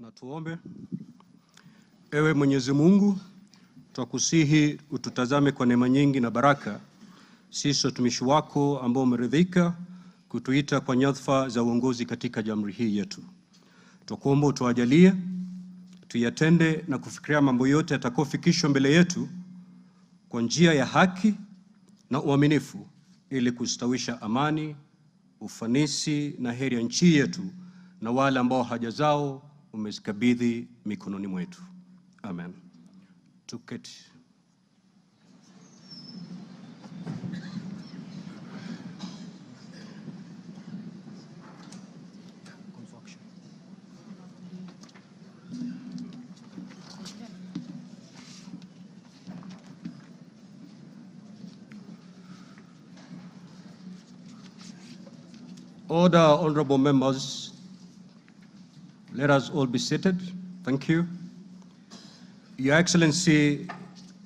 Na tuombe. Ewe Mwenyezi Mungu, twakusihi ututazame kwa neema nyingi na baraka, sisi watumishi wako ambao umeridhika kutuita kwa nyadhifa za uongozi katika jamhuri hii yetu. Twakuomba utuajalie tuyatende na kufikiria mambo yote yatakayofikishwa mbele yetu kwa njia ya haki na uaminifu, ili kustawisha amani, ufanisi na heri ya nchi yetu na wale ambao haja zao umezikabidhi mikononi mwetu. Amen. Tuketi. Order, honorable members. Let us all be seated. Thank you. Your Excellency,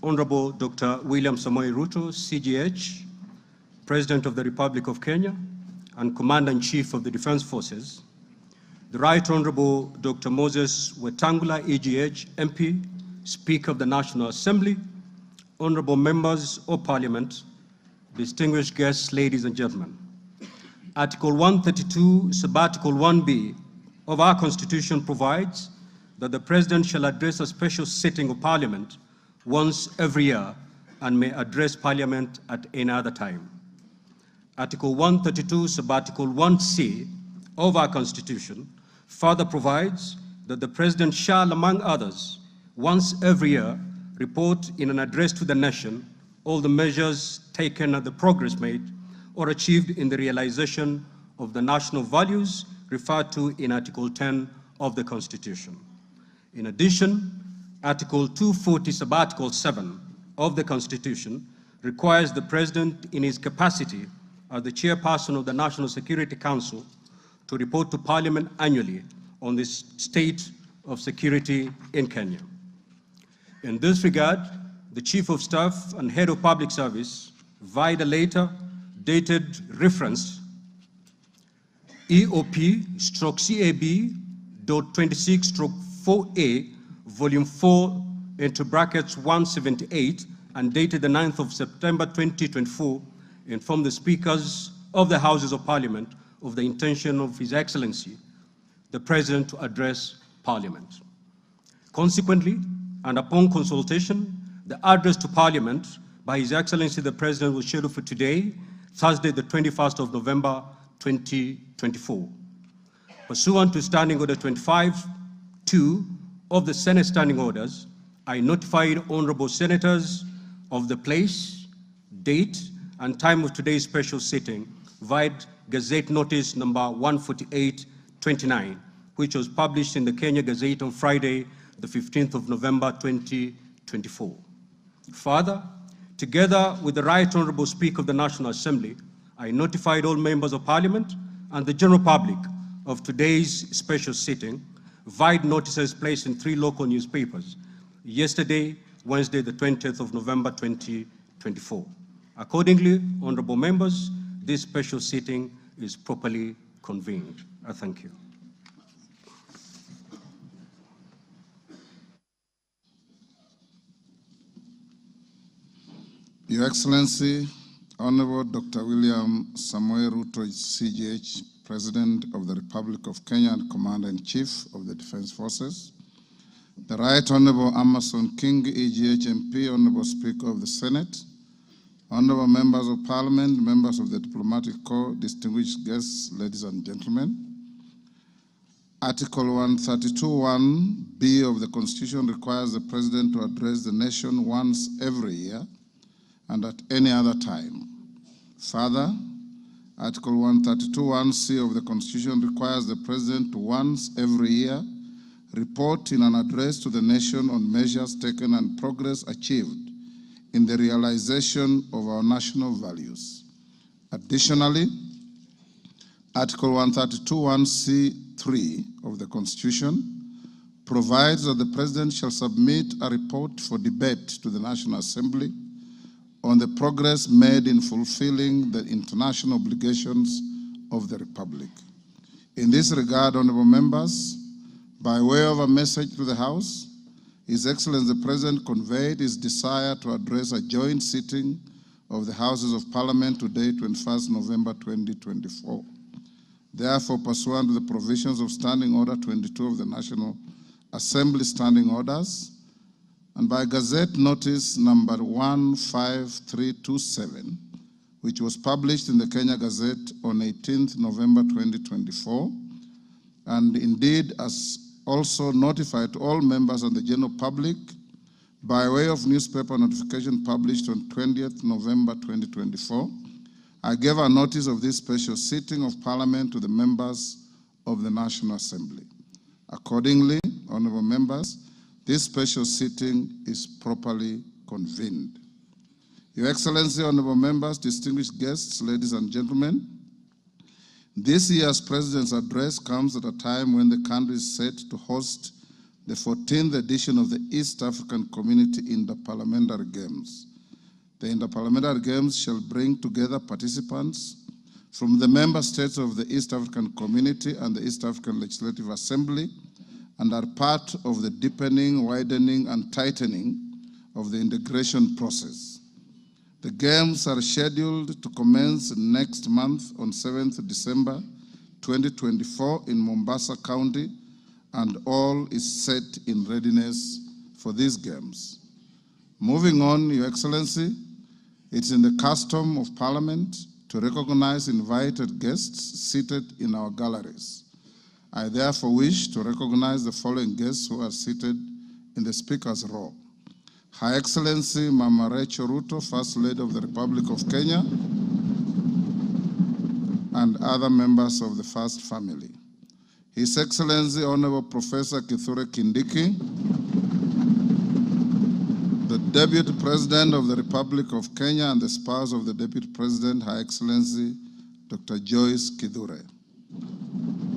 Honorable Dr. William Samoei Ruto, CGH, President of the Republic of Kenya and Commander-in-Chief of the Defense Forces, the Right Honorable Dr. Moses Wetangula, EGH, MP, Speaker of the National Assembly, honorable members of Parliament, distinguished guests, ladies and gentlemen. Article 132, Subarticle 1B of our Constitution provides that the President shall address a special sitting of Parliament once every year and may address Parliament at any other time. Article 132, Subarticle 1C of our Constitution further provides that the President shall, among others, once every year, report in an address to the nation all the measures taken and the progress made or achieved in the realization of the national values referred to in Article 10 of the Constitution. In addition, Article 240, Subarticle 7 of the Constitution requires the President in his capacity as the chairperson of the National Security Council to report to Parliament annually on the state of security in Kenya. In this regard, the Chief of Staff and Head of Public Service via a letter dated reference EOP/CAB.26/4A, Volume 4, into brackets 178, and dated the 9th of September 2024, informed the Speakers of the Houses of Parliament of the intention of His Excellency, the President, to address Parliament. Consequently, and upon consultation, the address to Parliament by His Excellency the President was scheduled for today, Thursday, the 21st of November, 2024. Pursuant to Standing Order 25-2 of the Senate Standing Orders, I notified honorable senators of the place, date, and time of today's special sitting via Gazette Notice number 148/29, which was published in the Kenya Gazette on Friday, the 15th of November, 2024. Further, together with the Right Honorable Speaker of the National Assembly, I notified all members of Parliament and the general public of today's special sitting via notices placed in 3 local newspapers yesterday, Wednesday, the 20th of November, 2024. Accordingly, honorable members, this special sitting is properly convened. I thank you. Your Excellency, Honorable Dr. William Samoei Ruto, CGH, President of the Republic of Kenya and Commander-in-Chief of the Defense Forces, the Right Honorable Amason King, EGH MP, Honorable Speaker of the Senate, Honorable Members of Parliament, members of the Diplomatic Corps, distinguished guests, ladies and gentlemen. Article 132(1)(b) of the Constitution requires the President to address the nation once every year and at any other time. Further, Article 132(1)(c) of the Constitution requires the President to once every year report in an address to the nation on measures taken and progress achieved in the realization of our national values. Additionally, Article 132(1)(c)(3) of the Constitution provides that the President shall submit a report for debate to the National Assembly on the progress made in fulfilling the international obligations of the Republic. In this regard, honorable members, By way of a message to the House, His Excellency the President conveyed his desire to address a joint sitting of the Houses of Parliament today, 21st November 2024. Therefore, pursuant to the provisions of Standing Order 22 of the National Assembly Standing Orders, and by Gazette Notice number 15327, which was published in the Kenya Gazette on 18th November 2024, and indeed as also notified to all members and the general public by way of newspaper notification published on 20th November 2024, I gave a notice of this special sitting of Parliament to the members of the National Assembly. Accordingly, honorable members, this special sitting is properly convened. Your Excellency, honorable members, distinguished guests, ladies and gentlemen, this year's President's address comes at a time when the country is set to host the 14th edition of the East African Community Interparliamentary Games. The Interparliamentary Games shall bring together participants from the member states of the East African Community and the East African Legislative Assembly and are part of the deepening, widening, and tightening of the integration process. The Games are scheduled to commence next month on 7th December 2024 in Mombasa County, and all is set in readiness for these Games. Moving on, Your Excellency, it's in the custom of Parliament to recognize invited guests seated in our galleries. I therefore wish to recognize the following guests who are seated in the Speaker's row. Her Excellency Mama Rachel RUTO, First Lady of the Republic of Kenya, and other members of the First Family. His Excellency Honorable Professor Kithure Kindiki, the Deputy President of the Republic of Kenya and the spouse of the Deputy President, Her Excellency Dr. Joyce Kithure.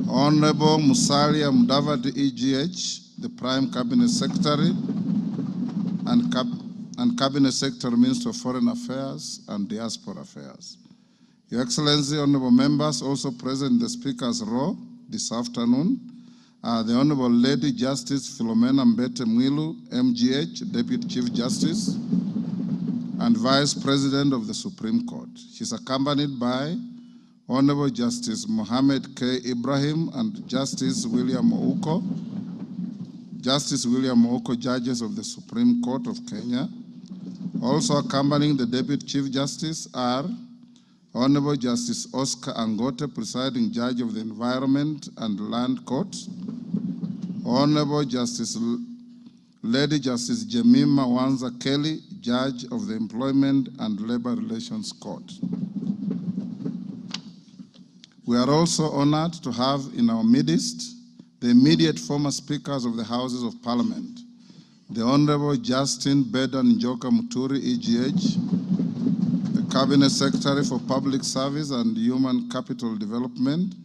Honorable Musalia Mudavadi EGH, the Prime Cabinet Secretary and Cabinet Secretary, Minister of Foreign Affairs and Diaspora Affairs. Your Excellency, honorable members, also present in the Speaker's row this afternoon are the Honorable Lady Justice Philomena Mbete Mwilu, MGH, Deputy Chief Justice and Vice President of the Supreme Court. She's accompanied by Honorable Justice Mohammed K. Ibrahim and Justice William Ouko, judges of the Supreme Court of Kenya. Also accompanying the Deputy Chief Justice are Honorable Justice Oscar Angote, presiding judge of the Environment and Land Court, Honorable Lady Justice Jemima Wanza Kelly, judge of the Employment and Labor Relations Court. We are also honored to have in our midst the immediate former speakers of the Houses of Parliament, the Honorable Justin Bedan Njoka Muturi, EGH, the Cabinet Secretary for Public Service and Human Capital Development,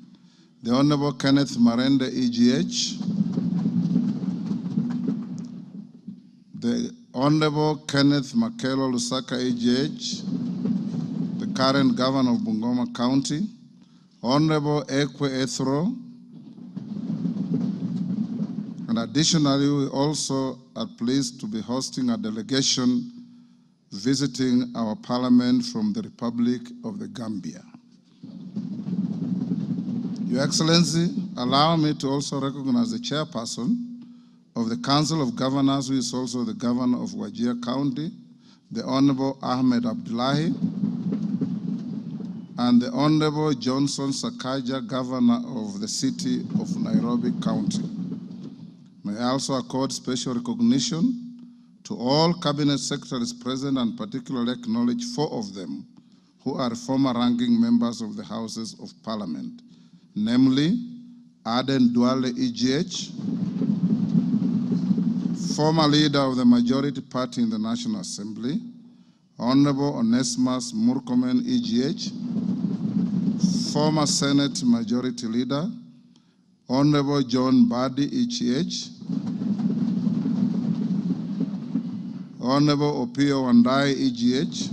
the Honorable Kenneth Marende, EGH, the Honorable Kenneth Makelo Lusaka, EGH, the current Governor of Bungoma County, Honorable Ekwe Ethro, and additionally, we also are pleased to be hosting a delegation visiting our Parliament from the Republic of the Gambia. Your Excellency, allow me to also recognize the chairperson of the Council of Governors, who is also the Governor of Wajir County, the Honorable Ahmed Abdullahi, and the Honorable Johnson Sakaja, Governor of the City of Nairobi County. May I also accord special recognition to all Cabinet Secretaries present and particularly acknowledge 4 of them who are former ranking members of the Houses of Parliament, namely Aden Duale, EGH, former leader of the majority party in the National Assembly, Honorable Onesimus Murkomen, EGH, former Senate Majority Leader, Honorable John Badi, EGH, Honorable Opio Wandai, EGH,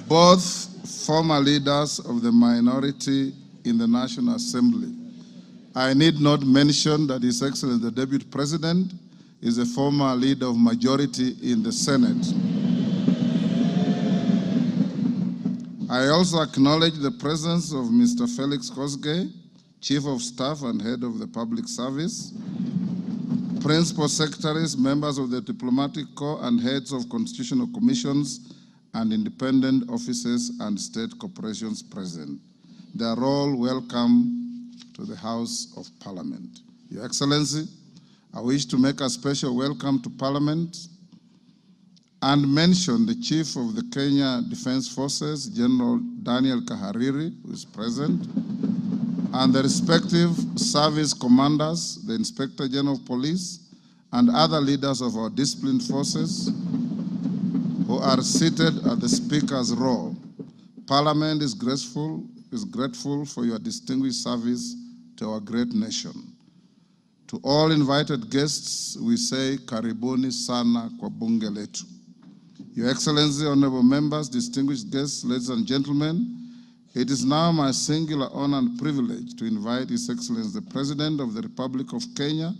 both former leaders of the minority in the National Assembly. I need not mention that His Excellency the Deputy President is a former leader of majority in the Senate. I also acknowledge the presence of Mr. Felix Kosgei, Chief of Staff and Head of the Public Service, Principal Secretaries, members of the Diplomatic Corps, and heads of constitutional commissions and independent offices and state corporations present. They are all welcome to the House of Parliament. Your Excellency, I wish to make a special welcome to Parliament and mention the Chief of the Kenya Defense Forces, General Daniel Kahariri, who is present, and the respective service commanders, the Inspector General of Police, and other leaders of our disciplined forces who are seated at the Speaker's row. Parliament is grateful for your distinguished service to our great nation. To all invited guests, we say, Karibuni sana kwa bunge letu. Your Excellency, honorable members, distinguished guests, ladies and gentlemen, it is now my singular honor and privilege to invite His Excellency the President of the Republic of Kenya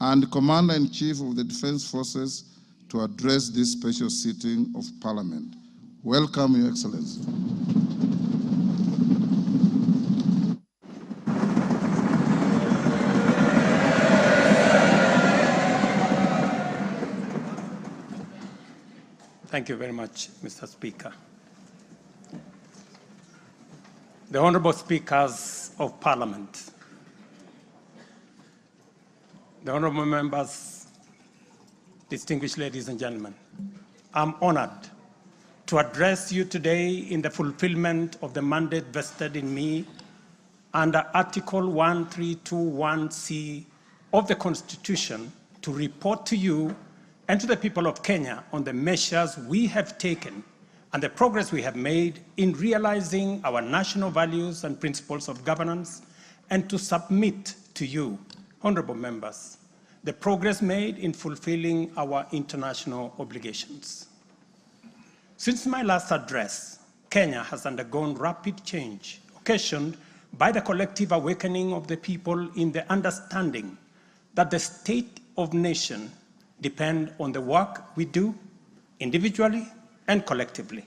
and Commander-in-Chief of the Defense Forces to address this special sitting of Parliament. Welcome, Your Excellency. Thank you very much, Mr. Speaker. The honorable speakers of Parliament, the honorable members, distinguished ladies and gentlemen, I'm honored to address you today in the fulfillment of the mandate vested in me under Article 1321C of the Constitution to report to you and to the people of Kenya on the measures we have taken and the progress we have made in realizing our national values and principles of governance, and to submit to you, honorable members, the progress made in fulfilling our international obligations. Since my last address, Kenya has undergone rapid change, occasioned by the collective awakening of the people in the understanding that the state of nation depends on the work we do individually and collectively.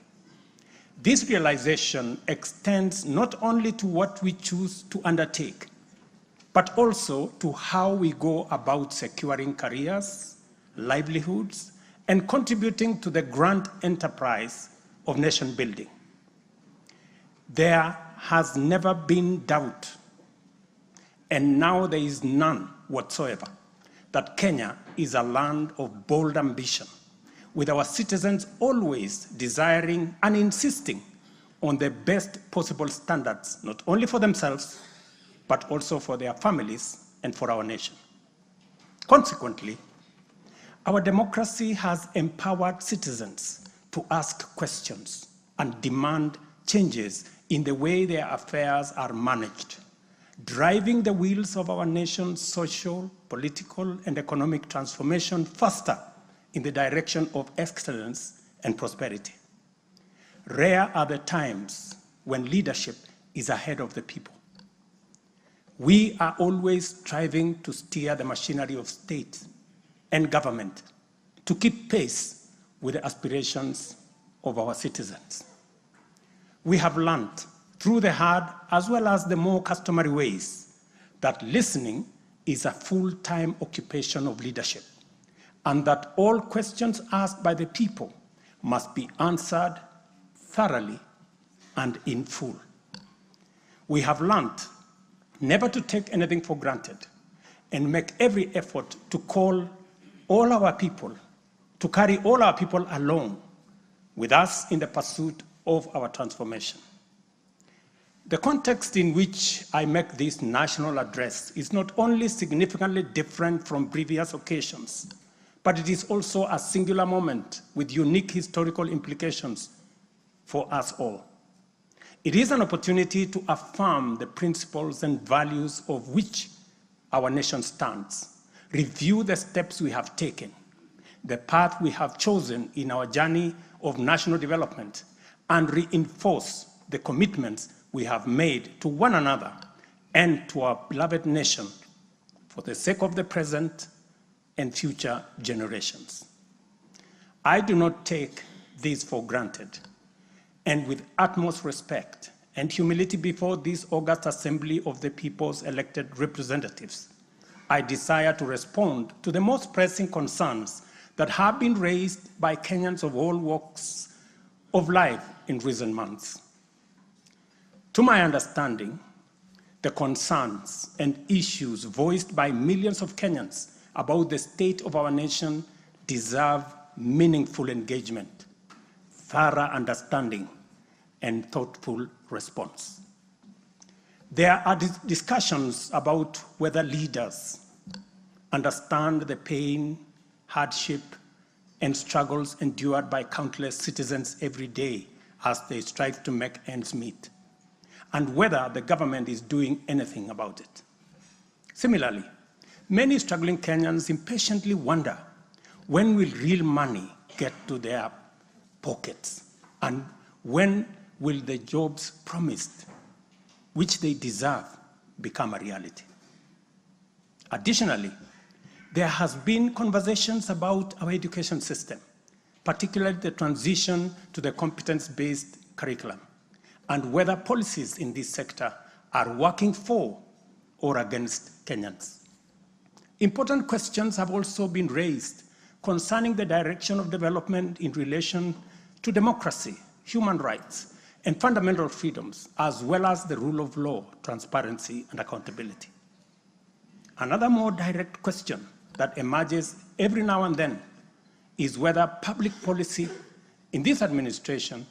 This realization extends not only to what we choose to undertake, but also to how we go about securing careers, livelihoods, and contributing to the grand enterprise of nation building. There has never been doubt, and now there is none whatsoever, that Kenya is a land of bold ambition, with our citizens always desiring and insisting on the best possible standards, not only for themselves, but also for their families and for our nation. Consequently, our democracy has empowered citizens to ask questions and demand changes in the way their affairs are managed, driving the wheels of our nation's social, political, and economic transformation faster in the direction of excellence and prosperity. Rare are the times when leadership is ahead of the people. We are always striving to steer the machinery of state and government to keep pace with the aspirations of our citizens. We have learned through the hard as well as the more customary ways that listening is a full-time occupation of leadership, and that all questions asked by the people must be answered thoroughly and in full. We have learned never to take anything for granted and make every effort to call all our people, to carry all our people along with us in the pursuit of our transformation. The context in which I make this national address is not only significantly different from previous occasions, but it is also a singular moment with unique historical implications for us all. It is an opportunity to affirm the principles and values of which our nation stands, review the steps we have taken, the path we have chosen in our journey of national development, and reinforce the commitments we have made to one another and to our beloved nation for the sake of the present and future generations. I do not take this for granted, and with utmost respect and humility before this august assembly of the people's elected representatives, I desire to respond to the most pressing concerns that have been raised by Kenyans of all walks of life in recent months. To my understanding, the concerns and issues voiced by millions of Kenyans about the state of our nation deserve meaningful engagement, thorough understanding, and thoughtful response. There are discussions about whether leaders understand the pain, hardship, and struggles endured by countless citizens every day as they strive to make ends meet, and whether the government is doing anything about it. Similarly, many struggling Kenyans impatiently wonder, when will real money get to their pockets? And when will the jobs promised, which they deserve, become a reality? Additionally, there has been conversations about our education system, particularly the transition to the competence-based curriculum, and whether policies in this sector are working for or against Kenyans. Important questions have also been raised concerning the direction of development in relation to democracy, human rights, and fundamental freedoms, as well as the rule of law, transparency, and accountability. Another more direct question that emerges every now and then is whether public policy in this administration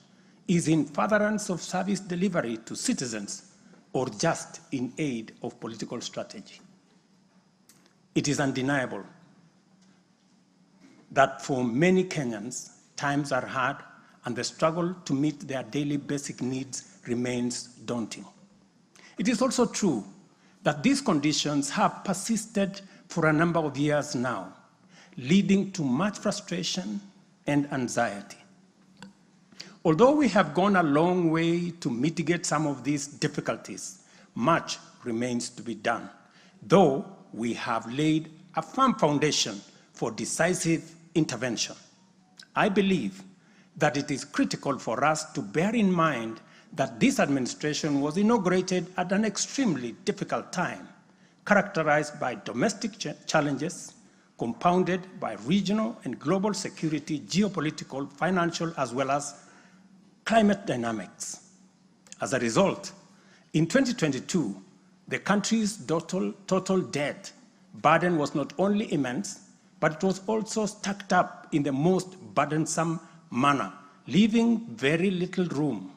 is in furtherance of service delivery to citizens or just in aid of political strategy. It is undeniable that for many Kenyans, times are hard and the struggle to meet their daily basic needs remains daunting. It is also true that these conditions have persisted for a number of years now, leading to much frustration and anxiety. Although we have gone a long way to mitigate some of these difficulties, much remains to be done, though we have laid a firm foundation for decisive intervention. I believe that it is critical for us to bear in mind that this administration was inaugurated at an extremely difficult time, characterized by domestic challenges, compounded by regional and global security, geopolitical, financial, as well as climate dynamics. As a result, in 2022, the country's total debt burden was not only immense, but it was also stacked up in the most burdensome manner, leaving very little room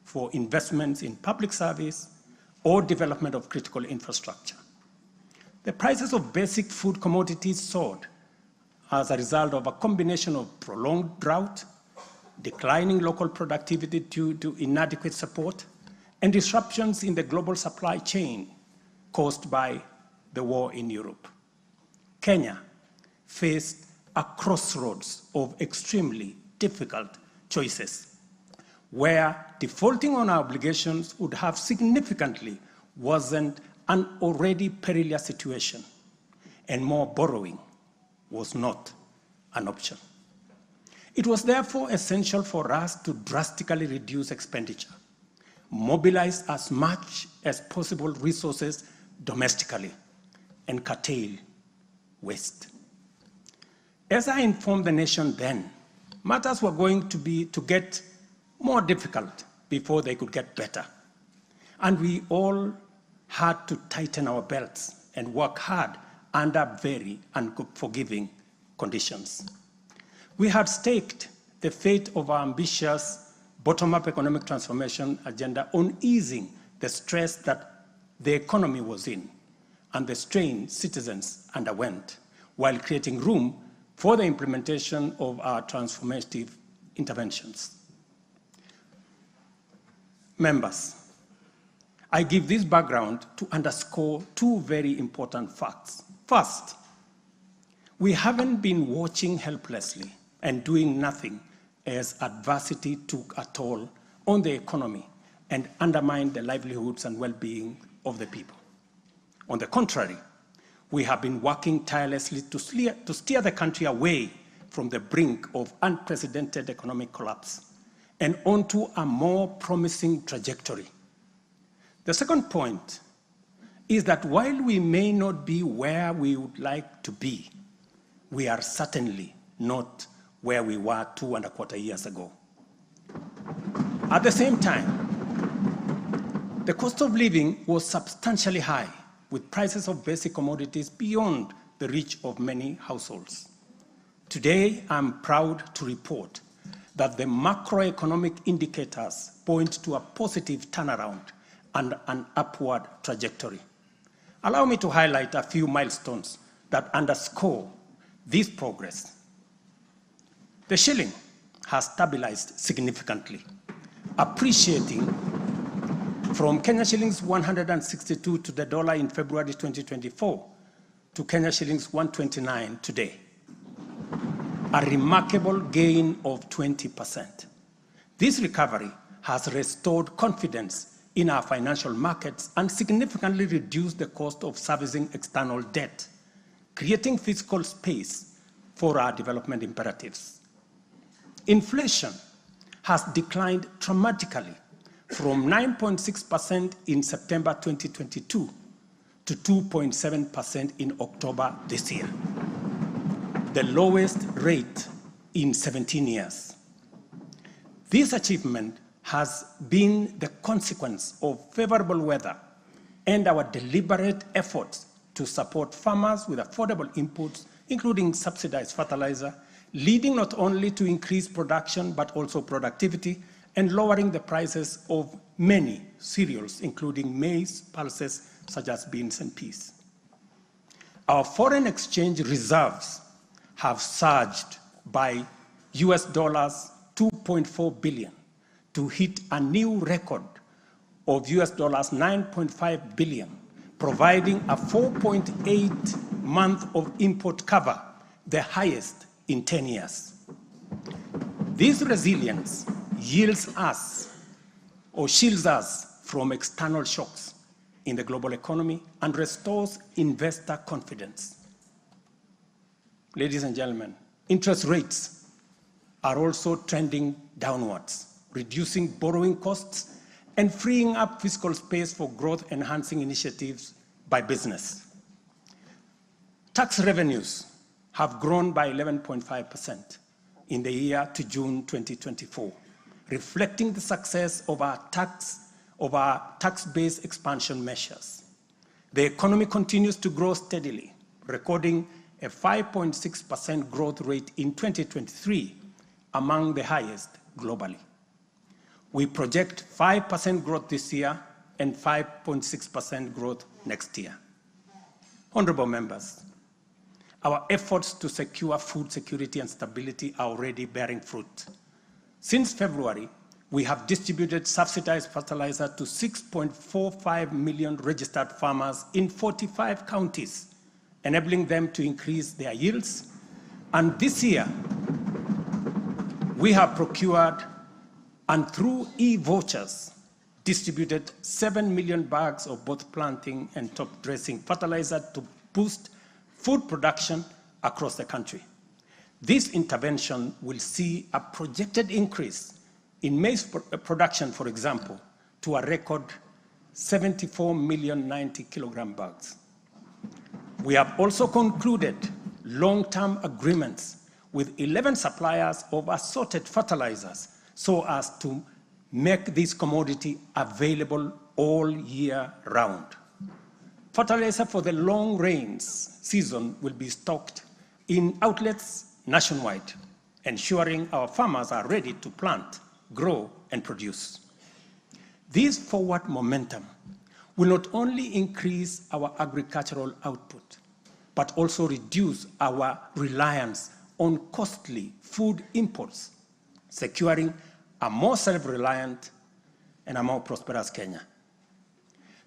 for investments in public service or development of critical infrastructure. The prices of basic food commodities soared as a result of a combination of prolonged drought, declining local productivity due to inadequate support, and disruptions in the global supply chain caused by the war in Europe. Kenya faced a crossroads of extremely difficult choices, where defaulting on our obligations would have significantly worsened an already perilous situation, and more borrowing was not an option. It was therefore essential for us to drastically reduce expenditure, mobilize as much as possible resources domestically, and curtail waste. As I informed the nation then, matters were going to get more difficult before they could get better. And we all had to tighten our belts and work hard under very unforgiving conditions. We had staked the fate of our ambitious bottom-up economic transformation agenda on easing the stress that the economy was in and the strain citizens underwent, while creating room for the implementation of our transformative interventions. Members, I give this background to underscore two very important facts. First, we haven't been watching helplessly and doing nothing as adversity took a toll on the economy and undermine the livelihoods and well-being of the people. On the contrary, we have been working tirelessly to steer the country away from the brink of unprecedented economic collapse and onto a more promising trajectory. The second point is that while we may not be where we would like to be, we are certainly not where we were 2.25 years ago. At the same time, the cost of living was substantially high, with prices of basic commodities beyond the reach of many households. Today, I'm proud to report that the macroeconomic indicators point to a positive turnaround and an upward trajectory. Allow me to highlight a few milestones that underscore this progress. The shilling has stabilized significantly, appreciating from Kenya shillings 162 to the dollar in February 2024 to Kenya shillings 129 today, a remarkable gain of 20%. This recovery has restored confidence in our financial markets and significantly reduced the cost of servicing external debt, creating fiscal space for our development imperatives. Inflation has declined dramatically from 9.6% in September 2022 to 2.7% in October this year, the lowest rate in 17 years. This achievement has been the consequence of favorable weather and our deliberate efforts to support farmers with affordable inputs, including subsidized fertilizer, leading not only to increased production but also productivity and lowering the prices of many cereals, including maize, pulses such as beans and peas. Our foreign exchange reserves have surged by US dollars 2.4 billion to hit a new record of US dollars 9.5 billion, providing a 4.8 month of import cover, the highest in 10 years. This resilience yields us or shields us from external shocks in the global economy and restores investor confidence. Ladies and gentlemen, interest rates are also trending downwards, reducing borrowing costs and freeing up fiscal space for growth-enhancing initiatives by business. Tax revenues have grown by 11.5% in the year to June 2024, reflecting the success of our tax-based expansion measures. The economy continues to grow steadily, recording a 5.6% growth rate in 2023, among the highest globally. We project 5% growth this year and 5.6% growth next year. Honorable members, our efforts to secure food security and stability are already bearing fruit. Since February, we have distributed subsidized fertilizer to 6.45 million registered farmers in 45 counties, enabling them to increase their yields. And this year, we have procured and through e-vouchers distributed 7 million bags of both planting and top dressing fertilizer to boost food production across the country. This intervention will see a projected increase in maize production, for example, to a record 74 million 90 kilogram bags. We have also concluded long-term agreements with 11 suppliers of assorted fertilizers so as to make this commodity available all year round. Fertilizer for the long rains season will be stocked in outlets nationwide, ensuring our farmers are ready to plant, grow, and produce. This forward momentum will not only increase our agricultural output, but also reduce our reliance on costly food imports, securing a more self-reliant and a more prosperous Kenya.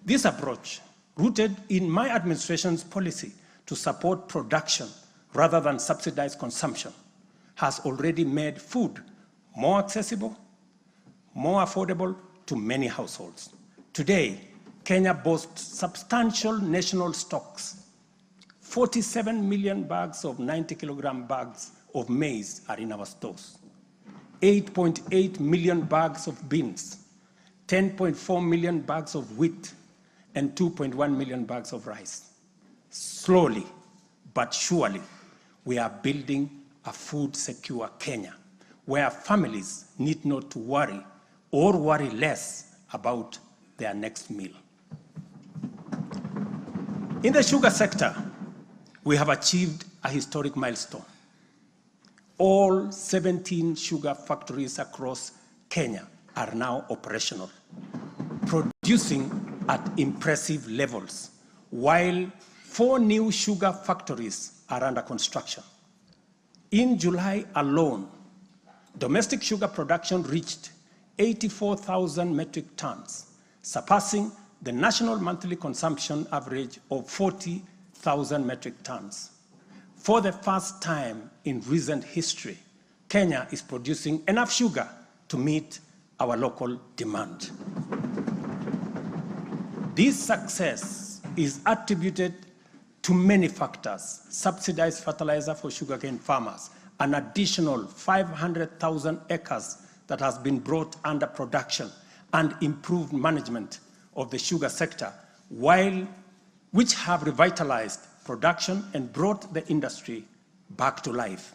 This approach, rooted in my administration's policy to support production rather than subsidize consumption, has already made food more accessible, more affordable, to many households. Today, Kenya boasts substantial national stocks. 47 million bags of 90-kilogram bags of maize are in our stores. 8.8 million bags of beans, 10.4 million bags of wheat, and 2.1 million bags of rice. Slowly but surely, we are building a food-secure Kenya, where families need not to worry or worry less about their next meal. In the sugar sector, we have achieved a historic milestone. All 17 sugar factories across Kenya are now operational, producing at impressive levels, while 4 new sugar factories are under construction. In July alone, domestic sugar production reached 84,000 metric tons, surpassing the national monthly consumption average of 40,000 metric tons. For the first time in recent history, Kenya is producing enough sugar to meet our local demand. This success is attributed to many factors: subsidized fertilizer for sugarcane farmers, an additional 500,000 acres that has been brought under production, and improved management of the sugar sector, which have revitalized production and brought the industry back to life.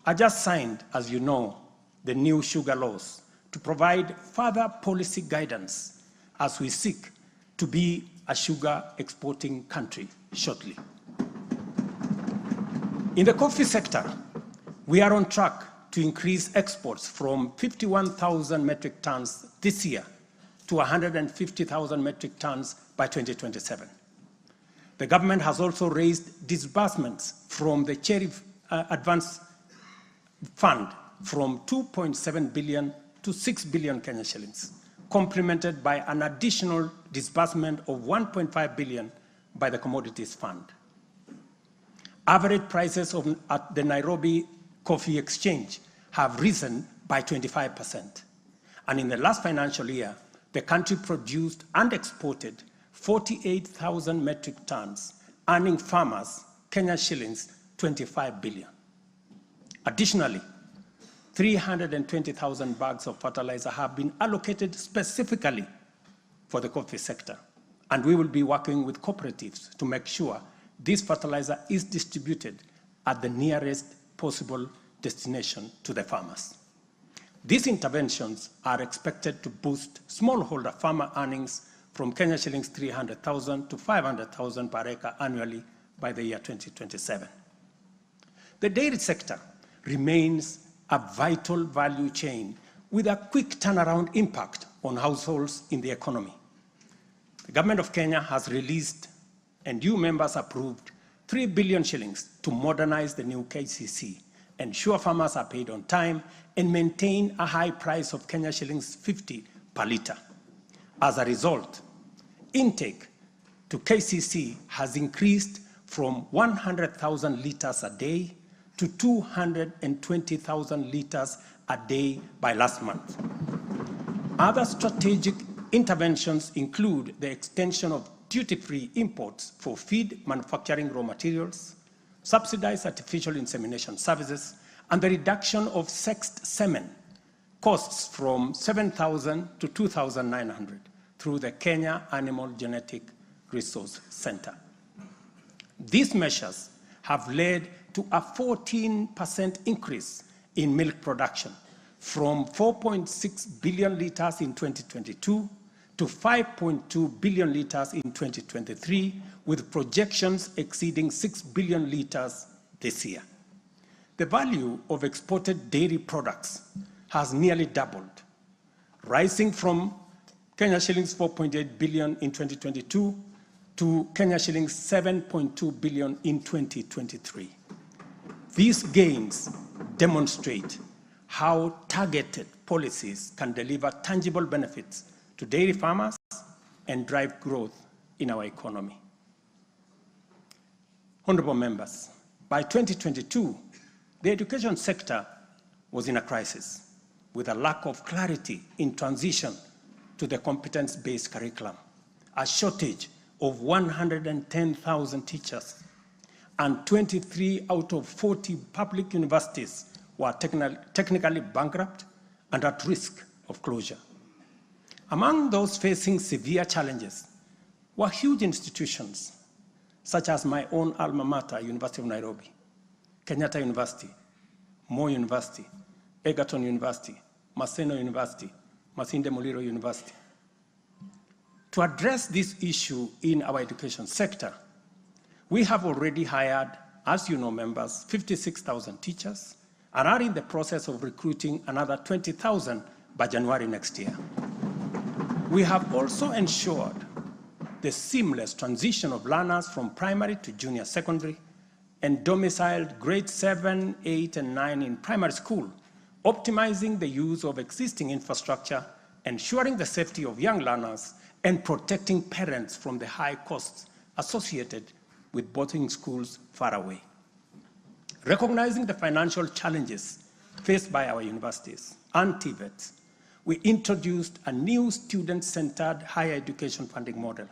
I just signed, as you know, the new sugar laws to provide further policy guidance as we seek to be a sugar exporting country shortly. In the coffee sector, we are on track to increase exports from 51,000 metric tons this year to 150,000 metric tons by 2027. The government has also raised disbursements from the Cherry Advance Fund from 2.7 billion to 6 billion Kenya shillings, complemented by an additional disbursement of 1.5 billion by the Commodities Fund. Average prices at the Nairobi Coffee Exchange have risen by 25%. And in the last financial year, the country produced and exported 48,000 metric tons, earning farmers Kenya shillings 25 billion. Additionally, 320,000 bags of fertilizer have been allocated specifically for the coffee sector, and we will be working with cooperatives to make sure this fertilizer is distributed at the nearest possible destination to the farmers. These interventions are expected to boost smallholder farmer earnings from Kenya shillings 300,000 to 500,000 per acre annually by the year 2027. The dairy sector remains a vital value chain with a quick turnaround impact on households in the economy. The government of Kenya has released and you members approved 3 billion shillings to modernize the new KCC, ensure farmers are paid on time, and maintain a high price of Kenya shillings 50 per litre. As a result, intake to KCC has increased from 100,000 litres a day to 220,000 litres a day by last month. Other strategic interventions include the extension of duty-free imports for feed manufacturing raw materials, subsidized artificial insemination services, and the reduction of sexed semen costs from 7,000 to 2,900 through the Kenya Animal Genetic Resource Center. These measures have led to a 14% increase in milk production from 4.6 billion litres in 2022 to 5.2 billion litres in 2023, with projections exceeding 6 billion litres this year. The value of exported dairy products has nearly doubled, rising from Kenya shillings 4.8 billion in 2022 to Kenya shillings 7.2 billion in 2023. These gains demonstrate how targeted policies can deliver tangible benefits to dairy farmers and drive growth in our economy. Honorable members, by 2022, the education sector was in a crisis. with a lack of clarity in transition to the competence-based curriculum, a shortage of 110,000 teachers, and 23 out of 40 public universities were technically bankrupt and at risk of closure. Among those facing severe challenges were huge institutions, such as my own alma mater, University of Nairobi, Kenyatta University, Moi University, Egerton University, Maseno University, Masinde Muliro University. To address this issue in our education sector, we have already hired, as you know, members, 56,000 teachers and are in the process of recruiting another 20,000 by January next year. We have also ensured the seamless transition of learners from primary to junior secondary and domiciled grades 7, 8, and 9 in primary school, optimizing the use of existing infrastructure, ensuring the safety of young learners, and protecting parents from the high costs associated with boarding schools far away. Recognizing the financial challenges faced by our universities and TVETs, we introduced a new student-centered higher education funding model.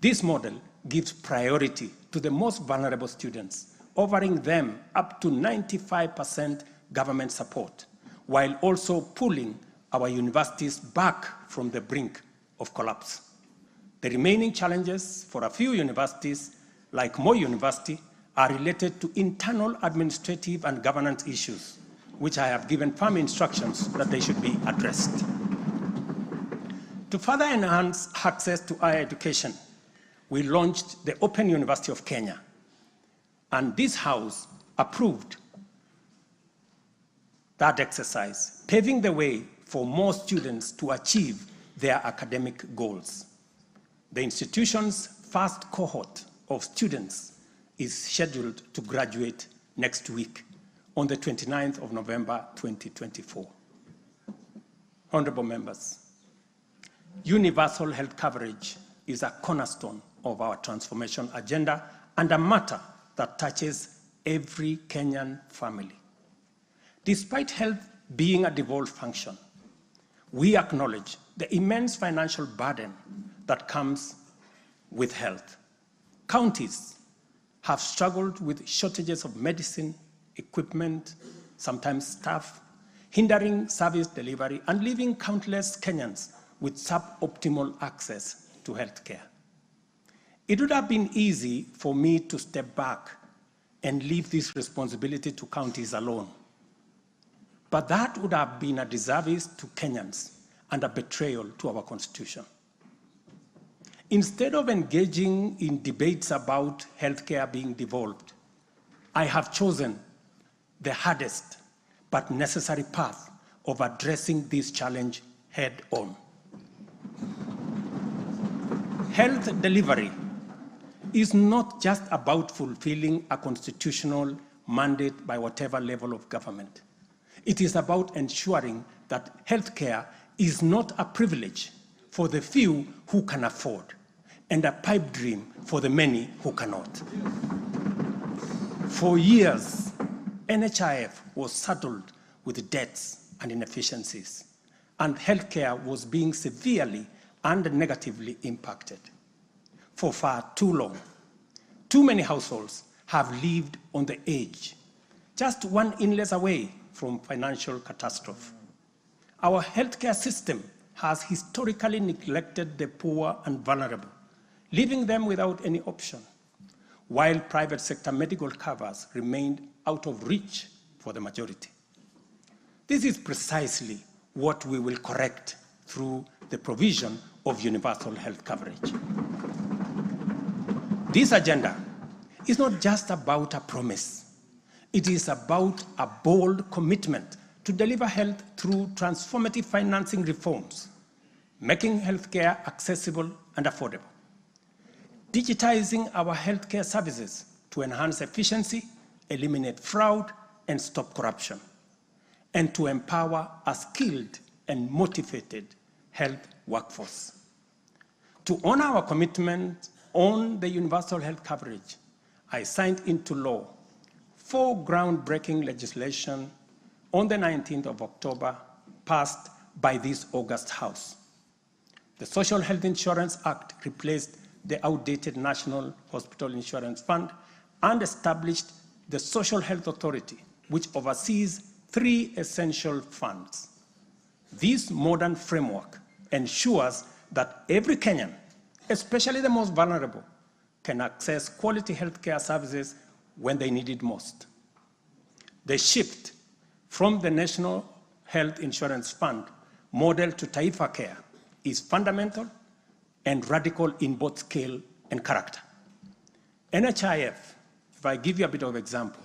This model gives priority to the most vulnerable students, offering them up to 95% government support, while also pulling our universities back from the brink of collapse. The remaining challenges for a few universities, like Moi University, are related to internal administrative and governance issues, which I have given firm instructions that they should be addressed. To further enhance access to higher education, we launched the Open University of Kenya, and this House approved that exercise, paving the way for more students to achieve their academic goals. The institution's first cohort of students is scheduled to graduate next week on the 29th of November, 2024. Honorable members, universal health coverage is a cornerstone of our transformation agenda and a matter that touches every Kenyan family. Despite health being a devolved function, we acknowledge the immense financial burden that comes with health. Counties have struggled with shortages of medicine, equipment, sometimes staff, hindering service delivery and leaving countless Kenyans with suboptimal access to health care. It would have been easy for me to step back and leave this responsibility to counties alone. But that would have been a disservice to Kenyans and a betrayal to our Constitution. Instead of engaging in debates about healthcare being devolved, I have chosen the hardest but necessary path of addressing this challenge head on. Health delivery is not just about fulfilling a constitutional mandate by whatever level of government. It is about ensuring that healthcare is not a privilege for the few who can afford and a pipe dream for the many who cannot. For years, NHIF was saddled with debts and inefficiencies, and healthcare was being severely and negatively impacted. For far too long, too many households have lived on the edge, just one illness away from financial catastrophe. Our healthcare system has historically neglected the poor and vulnerable, leaving them without any option, while private sector medical covers remained out of reach for the majority. This is precisely what we will correct through the provision of universal health coverage. This agenda is not just about a promise. It is about a bold commitment to deliver health through transformative financing reforms, making healthcare accessible and affordable, digitizing our healthcare services to enhance efficiency, eliminate fraud, and stop corruption, and to empower a skilled and motivated health workforce. To honor our commitment on the universal health coverage, I signed into law 4 groundbreaking legislation on the 19th of October passed by this August House. The Social Health Insurance Act replaced the outdated National Hospital Insurance Fund and established the Social Health Authority, which oversees 3 essential funds. This modern framework ensures that every Kenyan, especially the most vulnerable, can access quality healthcare services when they need it most. The shift from the National Health Insurance Fund model to Taifa Care is fundamental and radical in both scale and character. NHIF, if I give you a bit of example,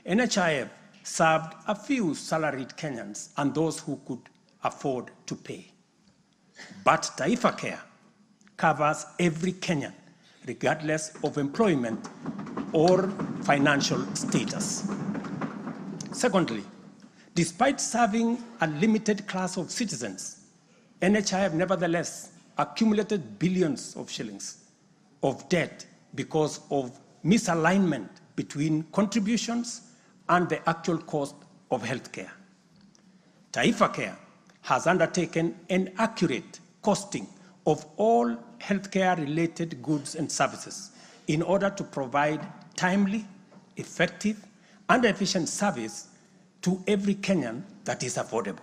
NHIF served a few salaried Kenyans and those who could afford to pay. But Taifa Care covers every Kenyan, regardless of employment or financial status. Secondly, despite serving a limited class of citizens, NHIF nevertheless accumulated billions of shillings of debt because of misalignment between contributions and the actual cost of healthcare. Taifa Care has undertaken an accurate costing of all healthcare-related goods and services in order to provide timely, effective, and efficient service to every Kenyan that is affordable.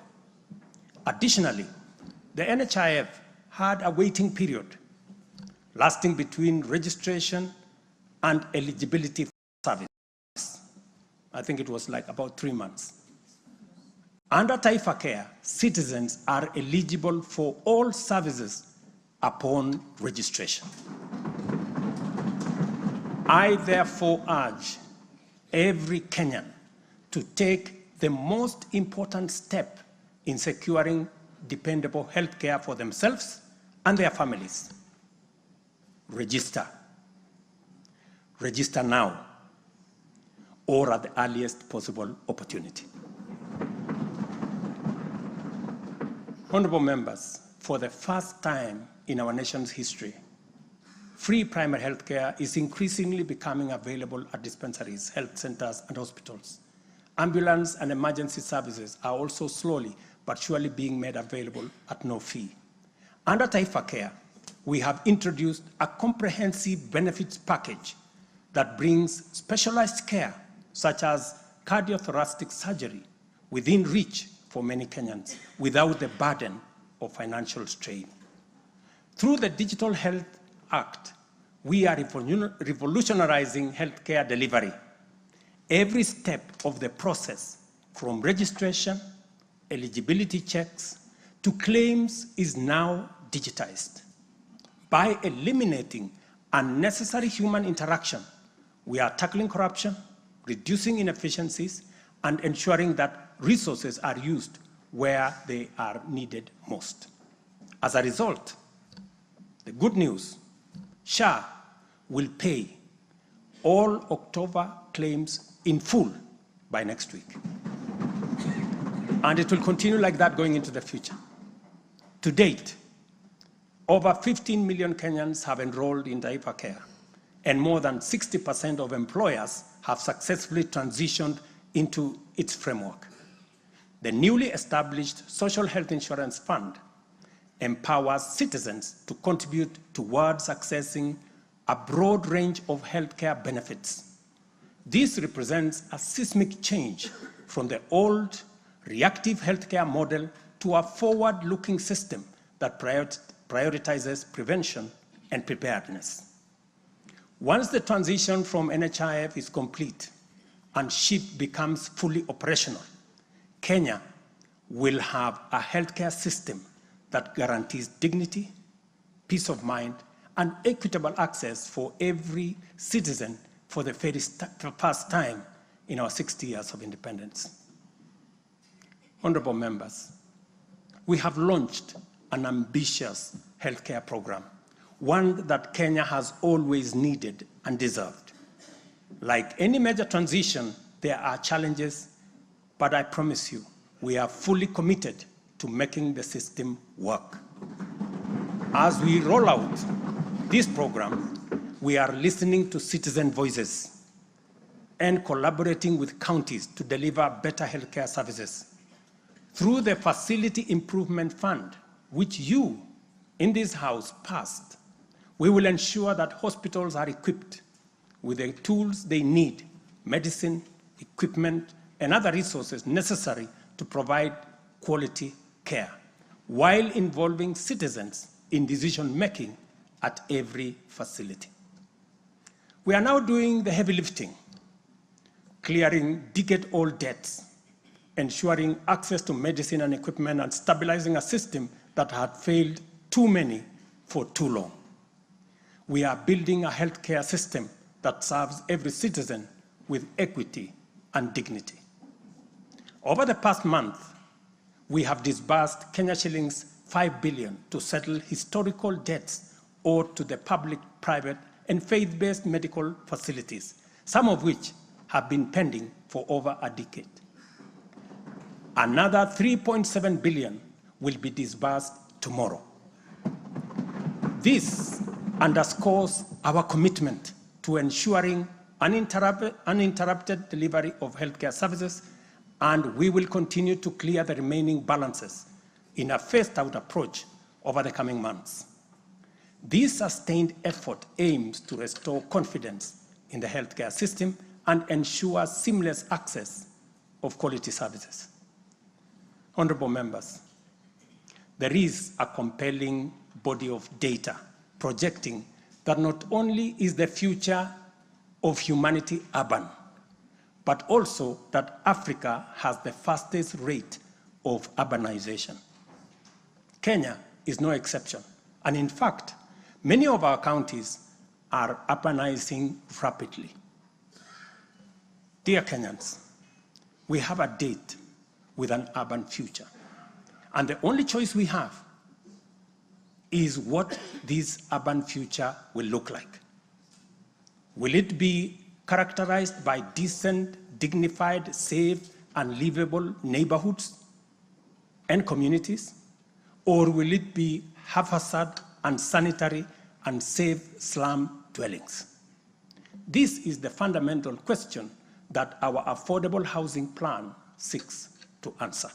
Additionally, the NHIF had a waiting period lasting between registration and eligibility for service. I think it was like about 3 months. Under Taifa Care, citizens are eligible for all services upon registration. I therefore urge every Kenyan to take the most important step in securing dependable health care for themselves and their families. Register. Register now or at the earliest possible opportunity. Honorable members, for the first time in our nation's history, free primary health care is increasingly becoming available at dispensaries, health centers, and hospitals. Ambulance and emergency services are also slowly but surely being made available at no fee. Under Taifa Care, we have introduced a comprehensive benefits package that brings specialized care, such as cardiothoracic surgery, within reach for many Kenyans without the burden of financial strain. Through the Digital Health Act, we are revolutionizing healthcare delivery. Every step of the process, from registration, eligibility checks, to claims is now digitized. By eliminating unnecessary human interaction, we are tackling corruption, reducing inefficiencies, and ensuring that resources are used where they are needed most. As a result, the good news, SHA will pay all October claims in full by next week. And it will continue like that going into the future. To date, over 15 million Kenyans have enrolled in Taifa Care, and more than 60% of employers have successfully transitioned into its framework. The newly established Social Health Insurance Fund empowers citizens to contribute towards accessing a broad range of healthcare benefits. This represents a seismic change from the old reactive healthcare model to a forward-looking system that prioritizes prevention and preparedness. Once the transition from NHIF is complete and SHIP becomes fully operational, Kenya will have a healthcare system that guarantees dignity, peace of mind, and equitable access for every citizen for the very first time in our 60 years of independence. Honorable members, we have launched an ambitious healthcare program, one that Kenya has always needed and deserved. Like any major transition, there are challenges, but I promise you, we are fully committed to making the system work. As we roll out this program, we are listening to citizen voices and collaborating with counties to deliver better healthcare services. Through the Facility Improvement Fund, which you in this House passed, we will ensure that hospitals are equipped with the tools they need, medicine, equipment, and other resources necessary to provide quality care, while involving citizens in decision-making at every facility. We are now doing the heavy lifting, clearing decade-old debts, ensuring access to medicine and equipment, and stabilizing a system that had failed too many for too long. We are building a healthcare system that serves every citizen with equity and dignity. Over the past month, we have disbursed Kenya shillings 5 billion to settle historical debts owed to the public, private, and faith-based medical facilities, some of which have been pending for over a decade. Another 3.7 billion will be disbursed tomorrow. This underscores our commitment to ensuring uninterrupted delivery of healthcare services, and we will continue to clear the remaining balances in a phased-out approach over the coming months. This sustained effort aims to restore confidence in the healthcare system and ensure seamless access of quality services. Honorable members, there is a compelling body of data projecting that not only is the future of humanity urban, but also that Africa has the fastest rate of urbanization. Kenya is no exception, and in fact, many of our counties are urbanizing rapidly. Dear Kenyans, we have a date with an urban future, and the only choice we have is what this urban future will look like. Will it be characterized by decent, dignified, safe, and livable neighborhoods and communities? Or will it be haphazard, unsanitary, and safe slum dwellings? This is the fundamental question that our affordable housing plan seeks to answer.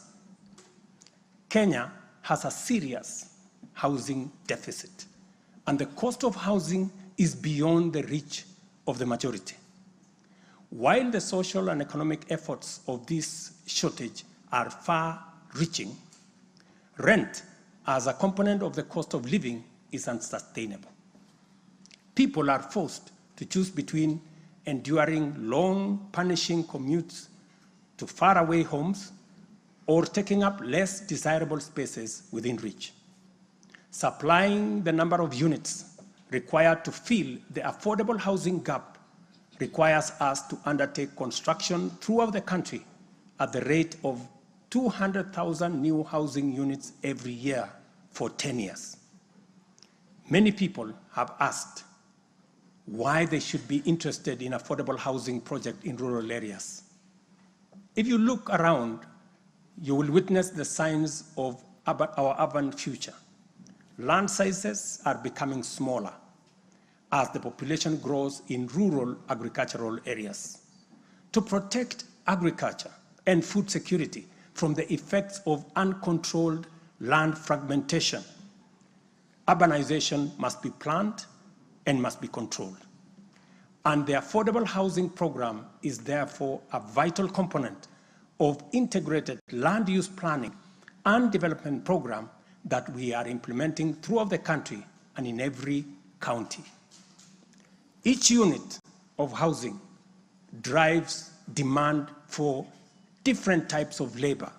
Kenya has a serious housing deficit, and the cost of housing is beyond the reach of the majority. While the social and economic efforts of this shortage are far-reaching, rent as a component of the cost of living is unsustainable. People are forced to choose between enduring long, punishing commutes to faraway homes or taking up less desirable spaces within reach. Supplying the number of units required to fill the affordable housing gap requires us to undertake construction throughout the country at the rate of 200,000 new housing units every year for 10 years. Many people have asked why they should be interested in affordable housing projects in rural areas. If you look around, you will witness the signs of our urban future. Land sizes are becoming smaller as the population grows in rural agricultural areas. To protect agriculture and food security from the effects of uncontrolled land fragmentation, urbanization must be planned and must be controlled. And the affordable housing program is therefore a vital component of integrated land use planning and development program that we are implementing throughout the country and in every county. Each unit of housing drives demand for different types of labor,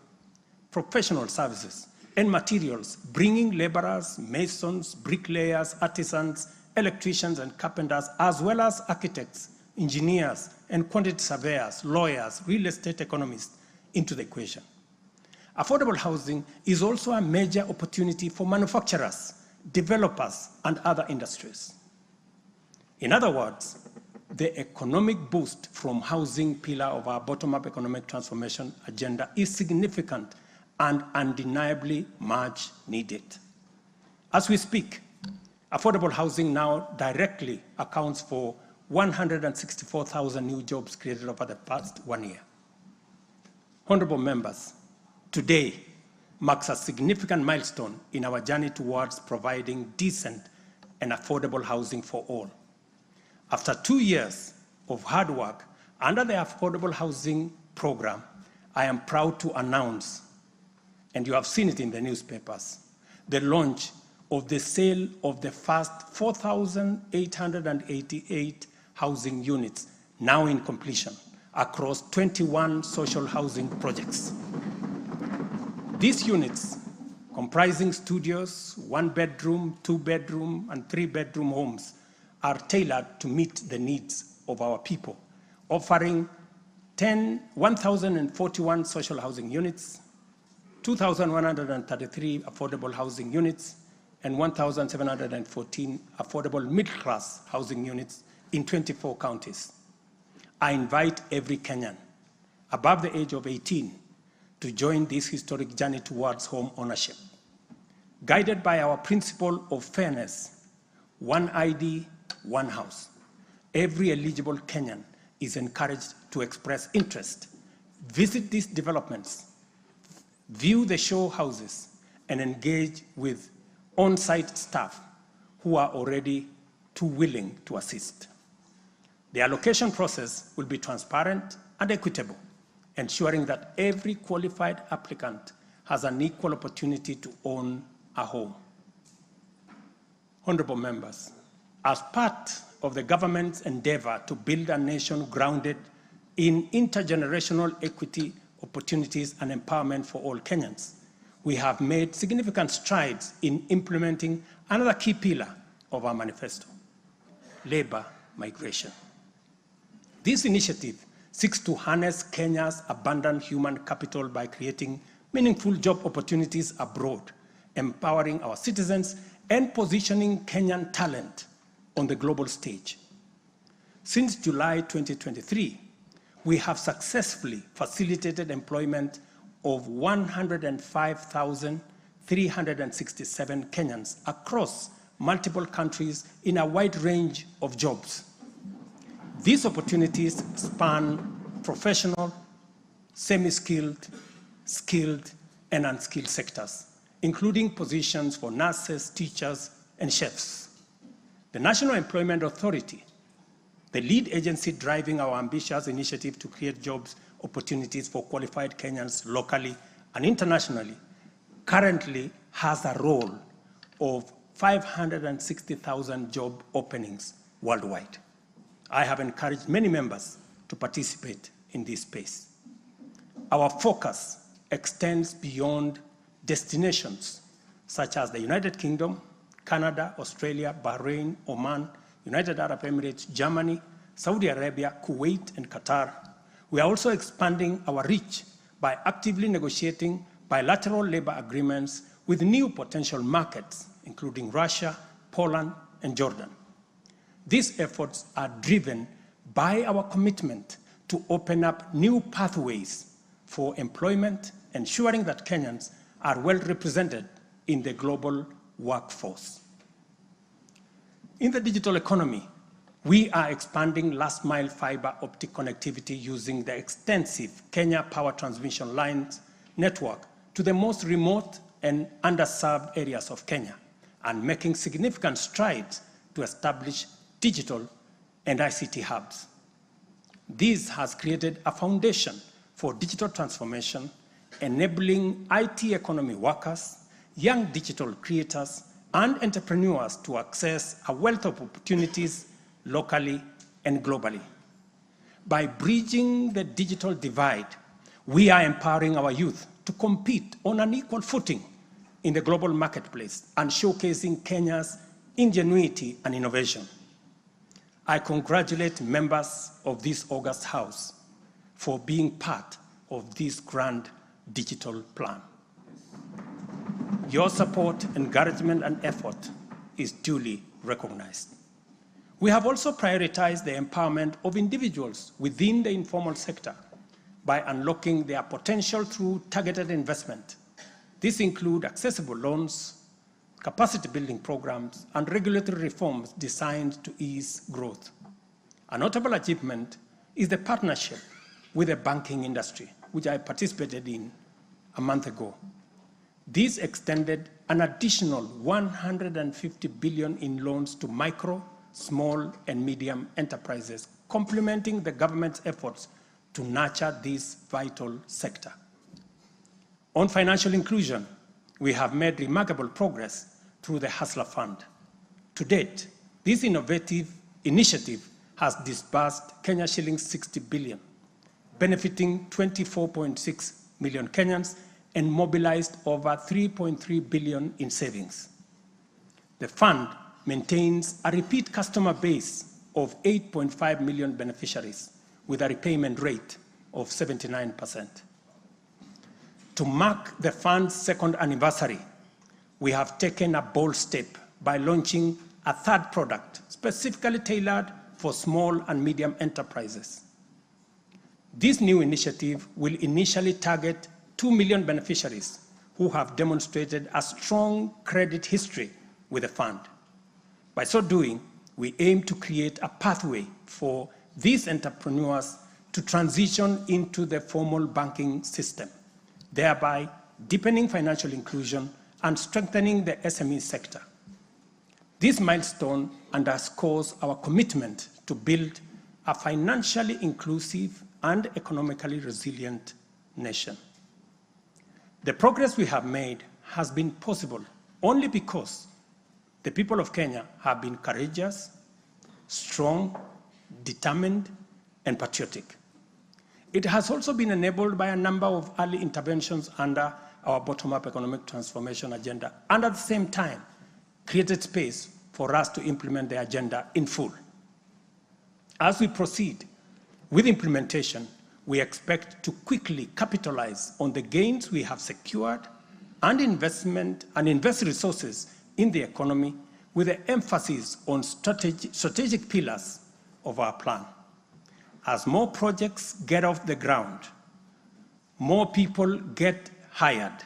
professional services, and materials, bringing laborers, masons, bricklayers, artisans, electricians, and carpenters, as well as architects, engineers, and quantity surveyors, lawyers, real estate economists into the equation. Affordable housing is also a major opportunity for manufacturers, developers, and other industries. In other words, the economic boost from housing pillar of our bottom-up economic transformation agenda is significant and undeniably much needed. As we speak, affordable housing now directly accounts for 164,000 new jobs created over the past 1 year. Honorable members, today, marks a significant milestone in our journey towards providing decent and affordable housing for all. After 2 years of hard work under the Affordable Housing Program, I am proud to announce, and you have seen it in the newspapers, the launch of the sale of the first 4,888 housing units, now in completion, across 21 social housing projects. These units, comprising studios, 1-bedroom, 2-bedroom, and 3-bedroom homes, are tailored to meet the needs of our people, offering 1,041 social housing units, 2,133 affordable housing units, and 1,714 affordable middle-class housing units in 24 counties. I invite every Kenyan above the age of 18 to join this historic journey towards home ownership. Guided by our principle of fairness, one ID, one house, every eligible Kenyan is encouraged to express interest, visit these developments, view the show houses, and engage with on-site staff who are already too willing to assist. The allocation process will be transparent and equitable, ensuring that every qualified applicant has an equal opportunity to own a home. Honorable members, as part of the government's endeavor to build a nation grounded in intergenerational equity, opportunities, and empowerment for all Kenyans, we have made significant strides in implementing another key pillar of our manifesto, labor migration. This initiative seeks to harness Kenya's abundant human capital by creating meaningful job opportunities abroad, empowering our citizens, and positioning Kenyan talent on the global stage. Since July 2023, we have successfully facilitated employment of 105,367 Kenyans across multiple countries in a wide range of jobs. These opportunities span professional, semi-skilled, skilled, and unskilled sectors, including positions for nurses, teachers, and chefs. The National Employment Authority, the lead agency driving our ambitious initiative to create jobs opportunities for qualified Kenyans locally and internationally, currently has a role of 560,000 job openings worldwide. I have encouraged many members to participate in this space. Our focus extends beyond destinations such as the United Kingdom, Canada, Australia, Bahrain, Oman, United Arab Emirates, Germany, Saudi Arabia, Kuwait, and Qatar. We are also expanding our reach by actively negotiating bilateral labor agreements with new potential markets, including Russia, Poland, and Jordan. These efforts are driven by our commitment to open up new pathways for employment, ensuring that Kenyans are well represented in the global workforce. In the digital economy, we are expanding last-mile fiber optic connectivity using the extensive Kenya Power Transmission Lines network to the most remote and underserved areas of Kenya, and making significant strides to establish digital and ICT hubs. This has created a foundation for digital transformation, enabling IT economy workers, young digital creators, and entrepreneurs to access a wealth of opportunities locally and globally. By bridging the digital divide, we are empowering our youth to compete on an equal footing in the global marketplace and showcasing Kenya's ingenuity and innovation. I congratulate members of this august House for being part of this grand digital plan. Your support, encouragement, and effort is duly recognized. We have also prioritized the empowerment of individuals within the informal sector by unlocking their potential through targeted investment. This includes accessible loans, capacity building programs, and regulatory reforms designed to ease growth. A notable achievement is the partnership with the banking industry, which I participated in a month ago. This extended an additional 150 billion in loans to micro, small, and medium enterprises, complementing the government's efforts to nurture this vital sector. On financial inclusion, we have made remarkable progress through the Hustler Fund. To date, this innovative initiative has disbursed Kenya shillings 60 billion, benefiting 24.6 million Kenyans and mobilized over 3.3 billion in savings. The fund maintains a repeat customer base of 8.5 million beneficiaries with a repayment rate of 79%. To mark the fund's second anniversary, we have taken a bold step by launching a third product specifically tailored for small and medium enterprises. This new initiative will initially target 2 million beneficiaries who have demonstrated a strong credit history with the fund. By so doing, we aim to create a pathway for these entrepreneurs to transition into the formal banking system, thereby deepening financial inclusion and strengthening the SME sector. This milestone underscores our commitment to build a financially inclusive and economically resilient nation. The progress we have made has been possible only because the people of Kenya have been courageous, strong, determined, and patriotic. It has also been enabled by a number of early interventions under our bottom-up economic transformation agenda, and at the same time, created space for us to implement the agenda in full. As we proceed with implementation, we expect to quickly capitalize on the gains we have secured and invest resources in the economy with an emphasis on strategic pillars of our plan. As more projects get off the ground, more people get hired,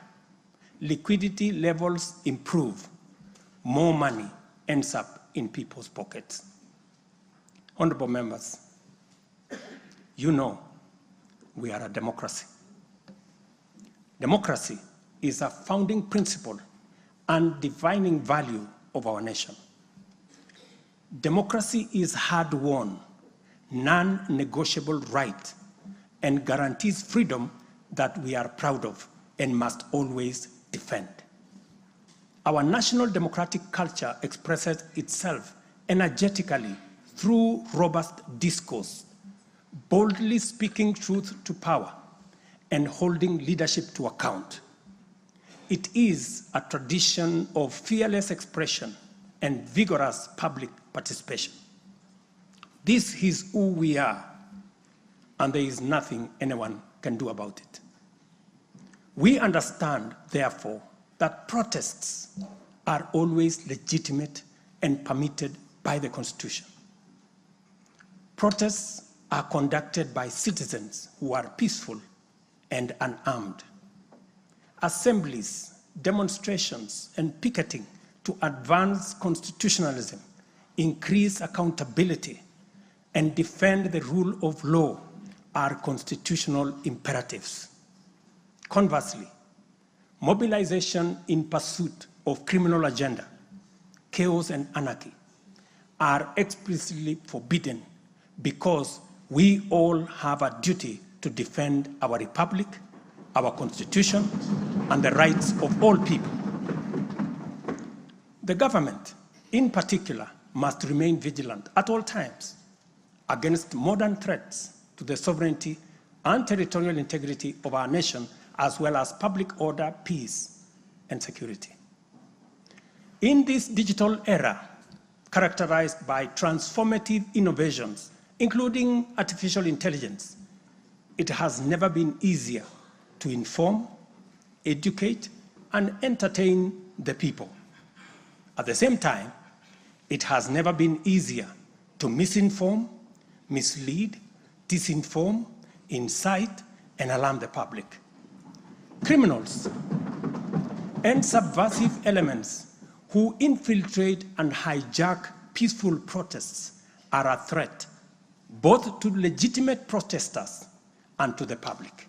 liquidity levels improve, more money ends up in people's pockets. Honorable members, you know we are a democracy. Democracy is a founding principle and defining value of our nation. Democracy is hard-won, non-negotiable right, and guarantees freedom that we are proud of and must always defend. Our national democratic culture expresses itself energetically through robust discourse, boldly speaking truth to power, and holding leadership to account. It is a tradition of fearless expression and vigorous public participation. This is who we are, and there is nothing anyone can do about it. We understand, therefore, that protests are always legitimate and permitted by the Constitution. Protests are conducted by citizens who are peaceful and unarmed. Assemblies, demonstrations, and picketing to advance constitutionalism, increase accountability, and defend the rule of law are constitutional imperatives. Conversely, mobilization in pursuit of criminal agenda, chaos and anarchy are explicitly forbidden because we all have a duty to defend our republic, our constitution, and the rights of all people. The government, in particular, must remain vigilant at all times against modern threats to the sovereignty and territorial integrity of our nation, as well as public order, peace, and security. In this digital era, characterized by transformative innovations, including artificial intelligence, it has never been easier to inform, educate, and entertain the people. At the same time, it has never been easier to misinform, mislead, disinform, incite, and alarm the public. Criminals and subversive elements who infiltrate and hijack peaceful protests are a threat both to legitimate protesters and to the public.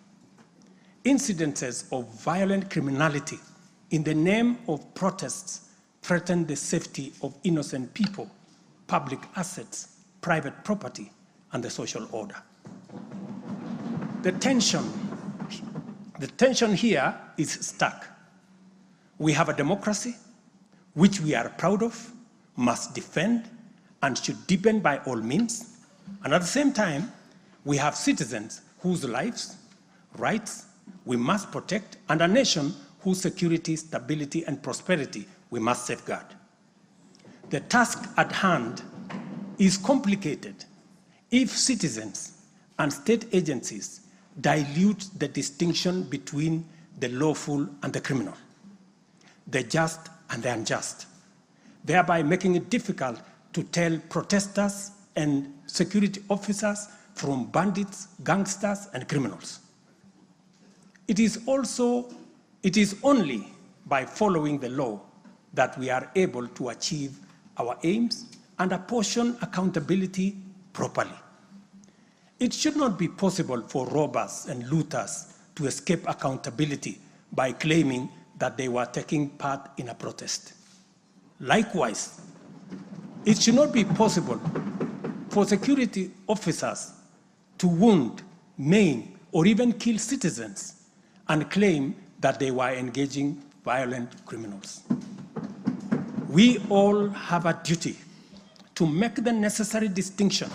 Incidences of violent criminality in the name of protests, threaten the safety of innocent people, public assets, private property, and the social order. The tension here is stark. We have a democracy which we are proud of, must defend, and should deepen by all means. And at the same time, we have citizens whose lives, rights we must protect, and a nation whose security, stability, and prosperity we must safeguard. The task at hand is complicated if citizens and state agencies dilute the distinction between the lawful and the criminal, the just and the unjust, thereby making it difficult to tell protesters and security officers from bandits, gangsters, and criminals. It is only by following the law that we are able to achieve our aims and apportion accountability properly. It should not be possible for robbers and looters to escape accountability by claiming that they were taking part in a protest. Likewise, it should not be possible for security officers to wound, maim, or even kill citizens and claim that they were engaging violent criminals. We all have a duty to make the necessary distinction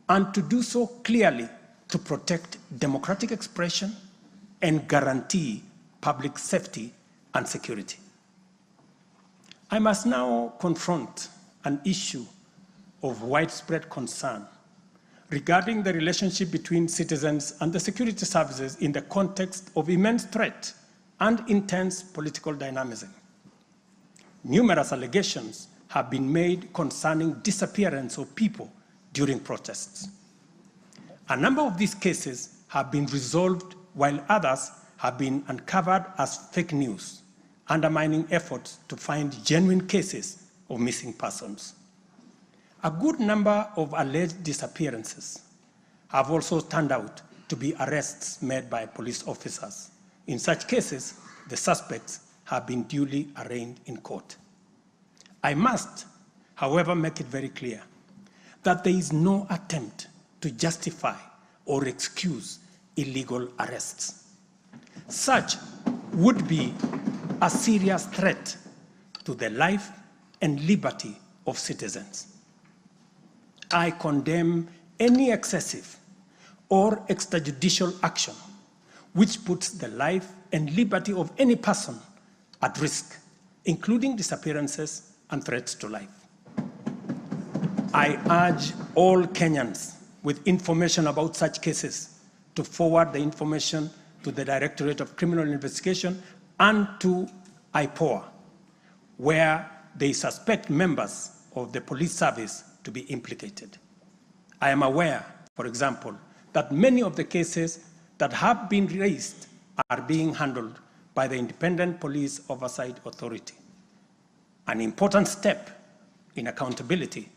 and to do so clearly to protect democratic expression and guarantee public safety and security. I must now confront an issue of widespread concern regarding the relationship between citizens and the security services in the context of immense threat and intense political dynamism. Numerous allegations have been made concerning disappearance of people during protests. A number of these cases have been resolved, while others have been uncovered as fake news, undermining efforts to find genuine cases of missing persons. A good number of alleged disappearances have also turned out to be arrests made by police officers. In such cases, the suspects have been duly arraigned in court. I must, however, make it very clear that there is no attempt to justify or excuse illegal arrests. Such would be a serious threat to the life and liberty of citizens. I condemn any excessive or extrajudicial action which puts the life and liberty of any person at risk, including disappearances and threats to life. I urge all Kenyans with information about such cases to forward the information to the Directorate of Criminal Investigation and to IPOA, where they suspect members of the police service to be implicated. I am aware, for example, that many of the cases that have been raised are being handled by the Independent Police Oversight Authority, an important step in accountability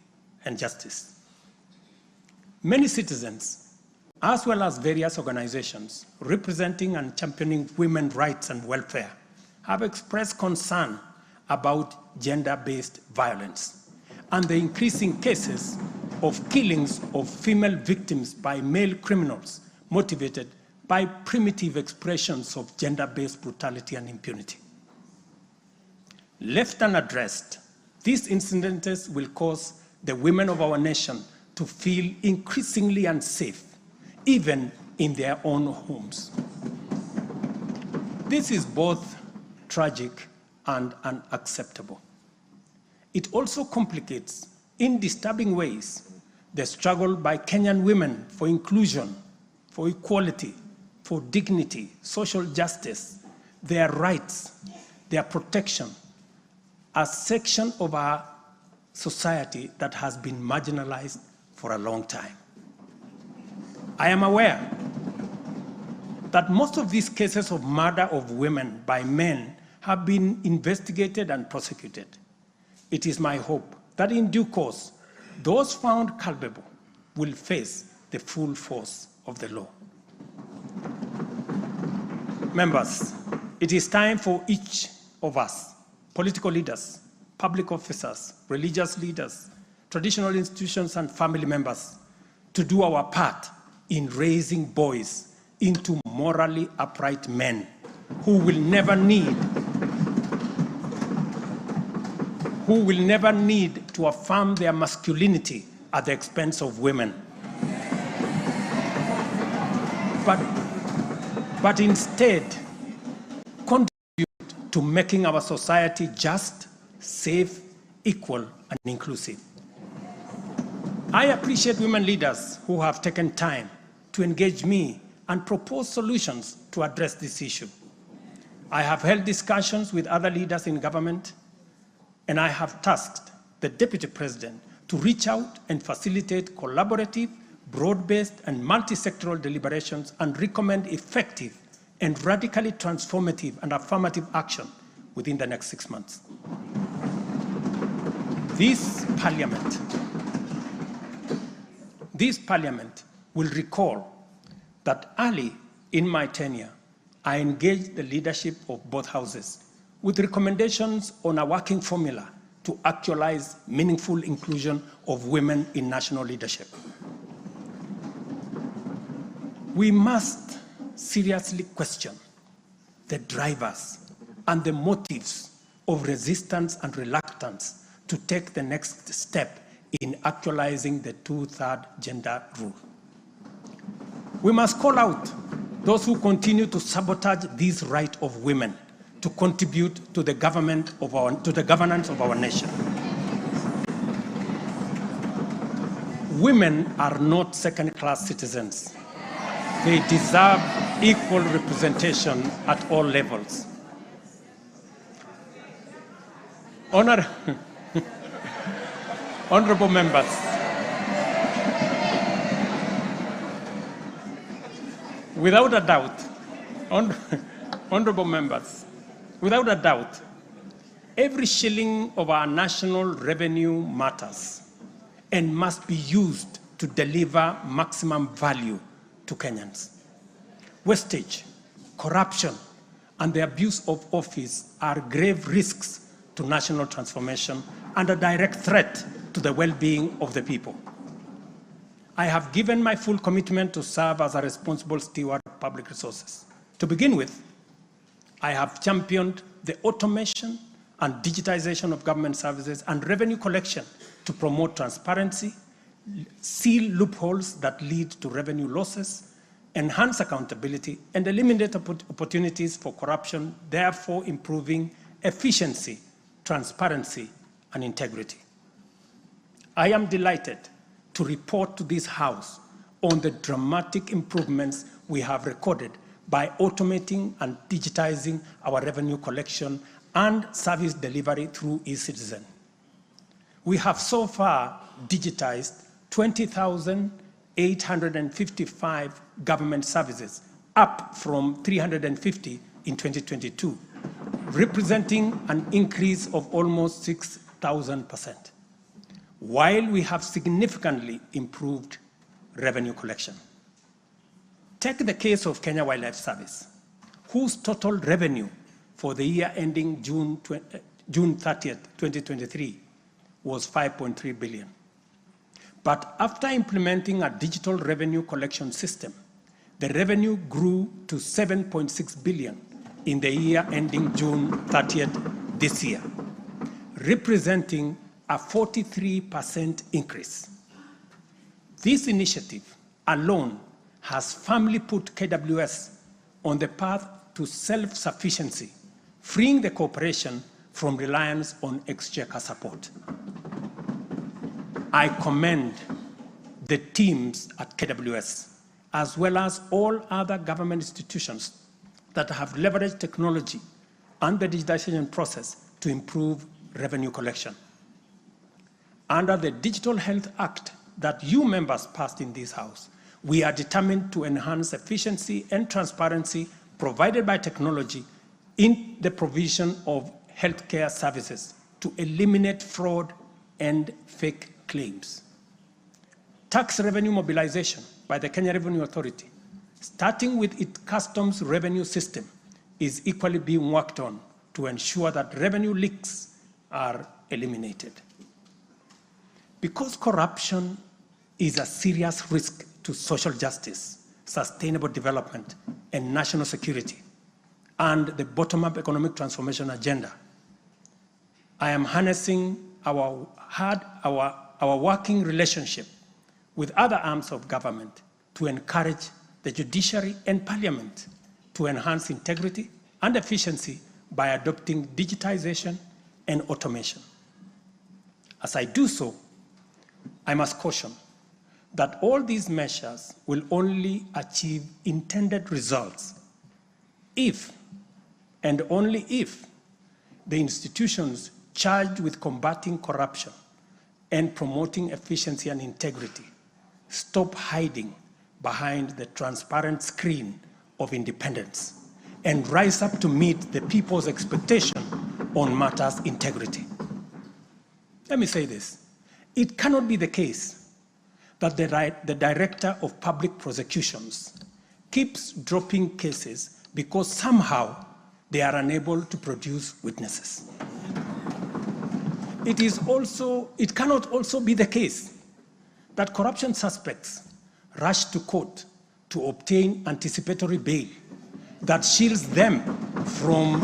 and justice. Many citizens, as well as various organizations representing and championing women's rights and welfare, have expressed concern about gender-based violence and the increasing cases of killings of female victims by male criminals motivated by primitive expressions of gender-based brutality and impunity. Left unaddressed, these incidents will cause the women of our nation to feel increasingly unsafe, even in their own homes. This is both tragic and unacceptable. It also complicates, in disturbing ways, the struggle by Kenyan women for inclusion, for equality, for dignity, social justice, their rights, their protection, a section of our society that has been marginalized for a long time. I am aware that most of these cases of murder of women by men have been investigated and prosecuted. It is my hope that in due course, those found culpable will face the full force of the law. Members, It is time for each of us, political leaders, public officers, religious leaders, traditional institutions, and family members, to do our part in raising boys into morally upright men who will never need to affirm their masculinity at the expense of women. But instead, contribute to making our society just, safe, equal, and inclusive. I appreciate women leaders who have taken time to engage me and propose solutions to address this issue. I have held discussions with other leaders in government, and I have tasked the Deputy President to reach out and facilitate collaborative, broad-based, and multi-sectoral deliberations and recommend effective and radically transformative and affirmative action within the next 6 months. This Parliament will recall that early in my tenure, I engaged the leadership of both houses with recommendations on a working formula to actualize meaningful inclusion of women in national leadership. We must seriously question the drivers and the motives of resistance and reluctance to take the next step in actualizing the 2/3 gender rule. We must call out those who continue to sabotage this right of women to contribute to the governance of our nation. Women are not second-class citizens. They deserve equal representation at all levels. Honorable members, without a doubt, honorable members, without a doubt, every shilling of our national revenue matters and must be used to deliver maximum value to Kenyans. Wastage, corruption, and the abuse of office are grave risks to national transformation and a direct threat to the well-being of the people. I have given my full commitment to serve as a responsible steward of public resources. To begin with, I have championed the automation and digitization of government services and revenue collection to promote transparency, seal loopholes that lead to revenue losses, enhance accountability, and eliminate opportunities for corruption, therefore improving efficiency, transparency, and integrity. I am delighted to report to this House on the dramatic improvements we have recorded by automating and digitizing our revenue collection and service delivery through eCitizen. We have so far digitized 20,855 government services, up from 350 in 2022, representing an increase of almost 6,000%, while we have significantly improved revenue collection. Take the case of Kenya Wildlife Service, whose total revenue for the year ending June 30th, 2023 was 5.3 billion. But after implementing a digital revenue collection system, the revenue grew to 7.6 billion in the year ending June 30th this year, representing a 43% increase. This initiative alone has firmly put KWS on the path to self-sufficiency, freeing the corporation from reliance on exchequer support. I commend the teams at KWS, as well as all other government institutions that have leveraged technology and the digitization process to improve revenue collection. Under the Digital Health Act that you members passed in this House, we are determined to enhance efficiency and transparency provided by technology in the provision of healthcare services to eliminate fraud and fake claims. Tax revenue mobilization by the Kenya Revenue Authority, starting with its customs revenue system, is equally being worked on to ensure that revenue leaks are eliminated. Because corruption is a serious risk to social justice, sustainable development, and national security, and the bottom-up economic transformation agenda, I am harnessing our working relationship with other arms of government to encourage the judiciary and parliament to enhance integrity and efficiency by adopting digitization and automation. As I do so, I must caution that all these measures will only achieve intended results if, and only if, the institutions charged with combating corruption and promoting efficiency and integrity stop hiding behind the transparent screen of independence and rise up to meet the people's expectation on matters integrity. Let me say this. It cannot be the case that the Director of Public Prosecutions keeps dropping cases because somehow they are unable to produce witnesses. It cannot also be the case that corruption suspects rush to court to obtain anticipatory bail that shields them from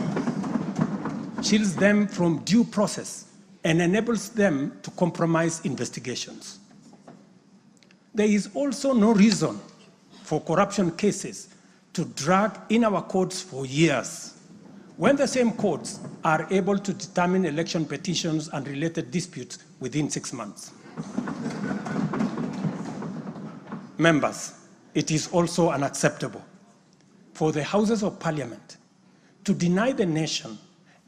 due process and enables them to compromise investigations. There is also no reason for corruption cases to drag in our courts for years when the same courts are able to determine election petitions and related disputes within 6 months. Members, it is also unacceptable for the Houses of Parliament to deny the nation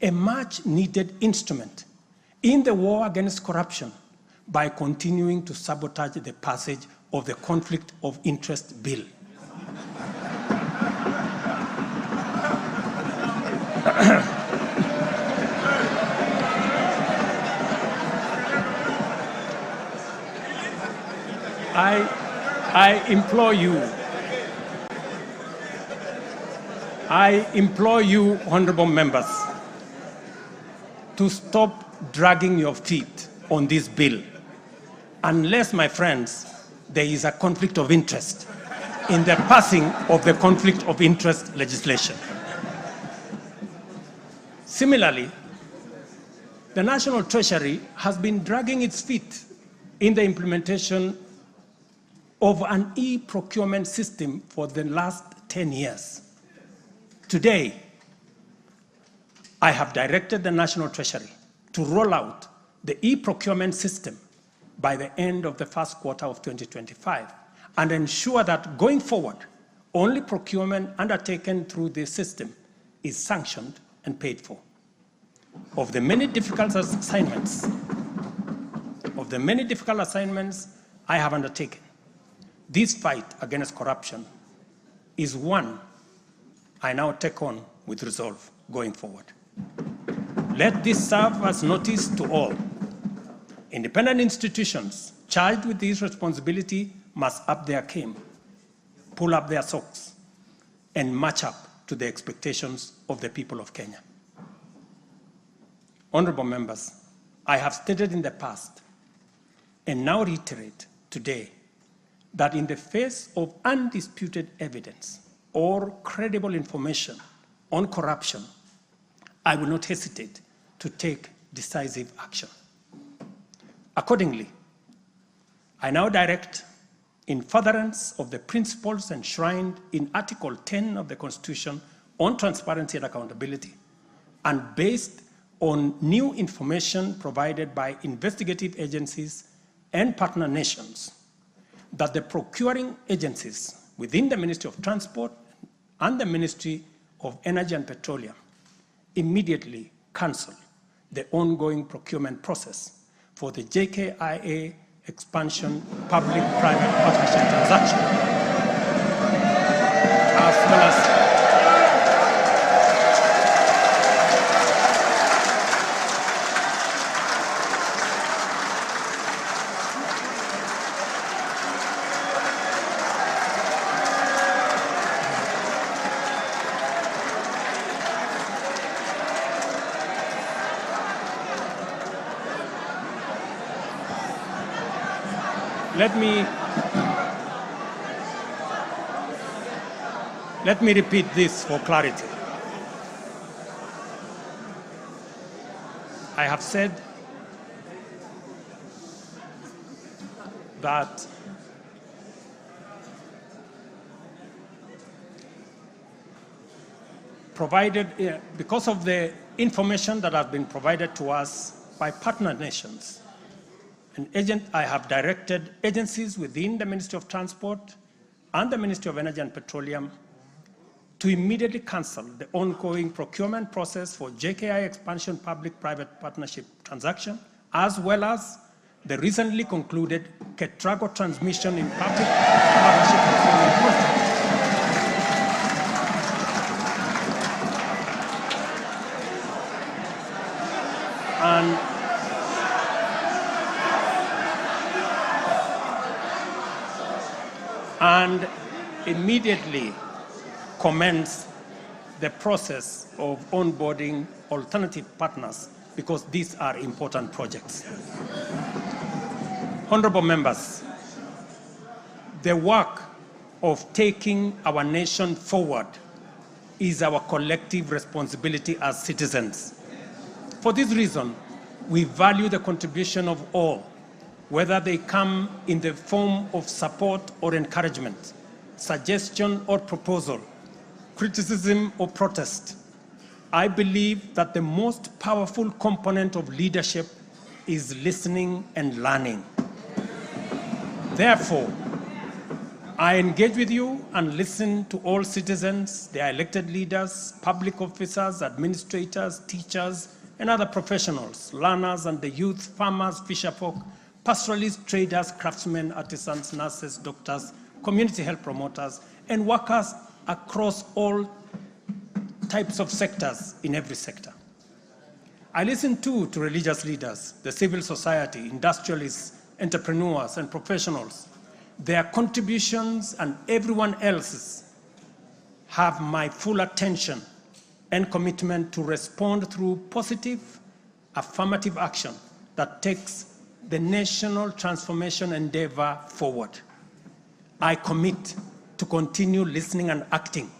a much-needed instrument in the war against corruption by continuing to sabotage the passage of the Conflict of Interest Bill. I implore you, honorable members, to stop dragging your feet on this bill, unless, my friends, there is a conflict of interest in the passing of the conflict of interest legislation. Similarly, the National Treasury has been dragging its feet in the implementation of an e-procurement system for the last 10 years. Today, I have directed the National Treasury to roll out the e-procurement system by the end of the first quarter of 2025 and ensure that going forward, only procurement undertaken through this system is sanctioned and paid for. Of the many difficult assignments I have undertaken, this fight against corruption is one I now take on with resolve going forward. Let this serve as notice to all. Independent institutions charged with this responsibility must up their game, pull up their socks, and match up to the expectations of the people of Kenya. Honorable members, I have stated in the past and now reiterate today that in the face of undisputed evidence or credible information on corruption, I will not hesitate to take decisive action. Accordingly, I now direct, in furtherance of the principles enshrined in Article 10 of the Constitution on transparency and accountability, and based on new information provided by investigative agencies and partner nations, that the procuring agencies within the Ministry of Transport and the Ministry of Energy and Petroleum immediately cancel the ongoing procurement process for the JKIA expansion public-private partnership transaction, as well as let me repeat this for clarity. I have said that because of the information that has been provided to us by partner nations, I have directed agencies within the Ministry of Transport and the Ministry of Energy and Petroleum to immediately cancel the ongoing procurement process for JKI expansion public-private partnership transaction, as well as the recently concluded Ketrago transmission in public partnership procurement process. And immediately commence the process of onboarding alternative partners, because these are important projects. Honorable members, the work of taking our nation forward is our collective responsibility as citizens. For this reason, we value the contribution of all, whether they come in the form of support or encouragement, suggestion or proposal, criticism or protest. I believe that the most powerful component of leadership is listening and learning. Therefore, I engage with you and listen to all citizens, their elected leaders, public officers, administrators, teachers, and other professionals, learners and the youth, farmers, fisherfolk, pastoralists, traders, craftsmen, artisans, nurses, doctors, community health promoters, and workers across all types of sectors in every sector. I listen too to religious leaders, the civil society, industrialists, entrepreneurs, and professionals. Their contributions and everyone else's have my full attention and commitment to respond through positive, affirmative action that takes the national transformation endeavor forward. I commit to continue listening and acting,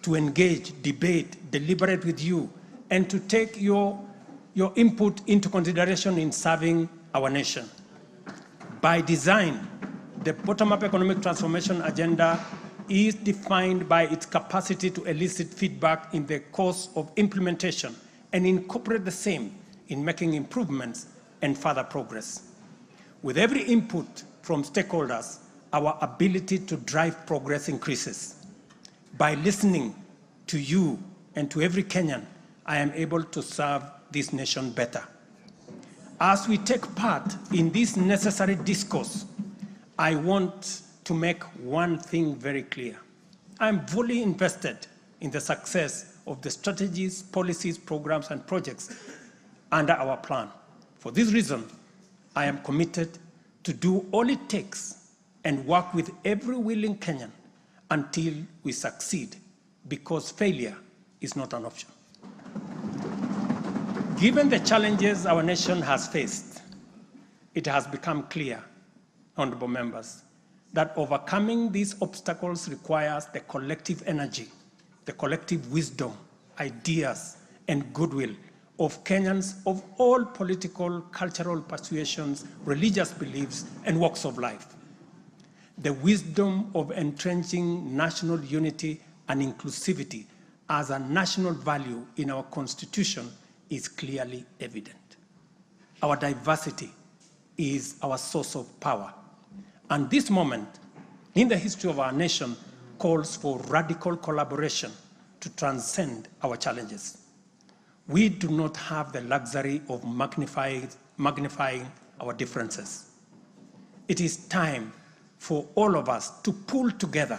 to engage, debate, deliberate with you, and to take your input into consideration in serving our nation. By design, the bottom-up economic transformation agenda is defined by its capacity to elicit feedback in the course of implementation and incorporate the same in making improvements and further progress. With every input from stakeholders, our ability to drive progress increases. By listening to you and to every Kenyan, I am able to serve this nation better. As we take part in this necessary discourse, I want to make one thing very clear. I'm fully invested in the success of the strategies, policies, programs, and projects under our plan. For this reason, I am committed to do all it takes and work with every willing Kenyan until we succeed, because failure is not an option. Given the challenges our nation has faced, it has become clear, honorable members, that overcoming these obstacles requires the collective energy, the collective wisdom, ideas, and goodwill of Kenyans of all political, cultural persuasions, religious beliefs, and walks of life. The wisdom of entrenching national unity and inclusivity as a national value in our Constitution is clearly evident. Our diversity is our source of power. And this moment in the history of our nation calls for radical collaboration to transcend our challenges. We do not have the luxury of magnifying our differences. It is time for all of us to pull together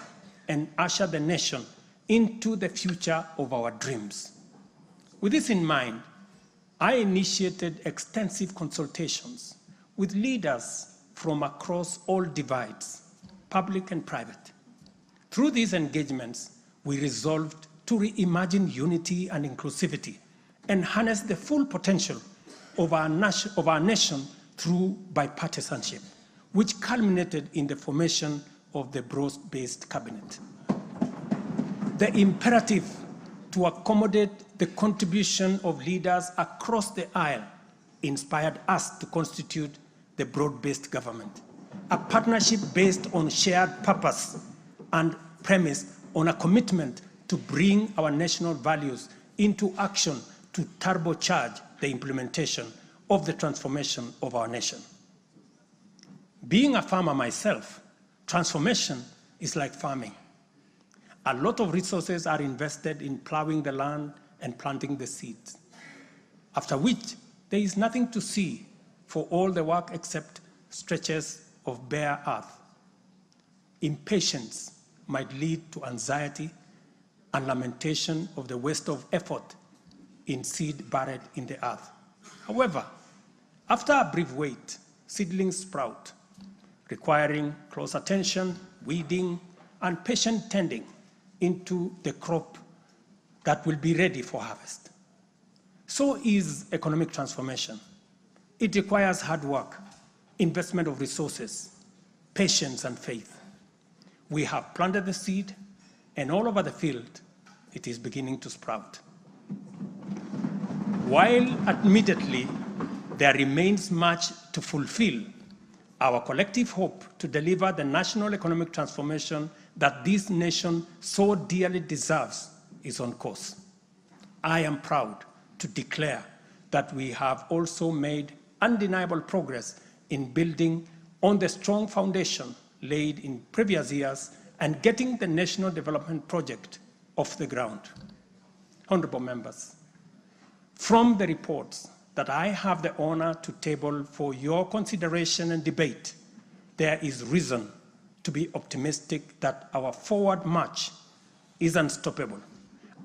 and usher the nation into the future of our dreams. With this in mind, I initiated extensive consultations with leaders from across all divides, public and private. Through these engagements, we resolved to reimagine unity and inclusivity and harness the full potential of our nation through bipartisanship. which culminated in the formation of the broad-based cabinet. The imperative to accommodate the contribution of leaders across the aisle inspired us to constitute the broad-based government, a partnership based on shared purpose and premise on a commitment to bring our national values into action to turbocharge the implementation of the transformation of our nation. Being a farmer myself, transformation is like farming. A lot of resources are invested in plowing the land and planting the seeds, after which there is nothing to see for all the work except stretches of bare earth. Impatience might lead to anxiety and lamentation of the waste of effort in seed buried in the earth. However, after a brief wait, seedlings sprout, requiring close attention, weeding, and patient tending into the crop that will be ready for harvest. So is economic transformation. It requires hard work, investment of resources, patience, and faith. We have planted the seed, and all over the field, it is beginning to sprout. While admittedly, there remains much to fulfill, our collective hope to deliver the national economic transformation that this nation so dearly deserves is on course. I am proud to declare that we have also made undeniable progress in building on the strong foundation laid in previous years and getting the National Development Project off the ground. Honorable members, from the reports that I have the honor to table for your consideration and debate, there is reason to be optimistic that our forward march is unstoppable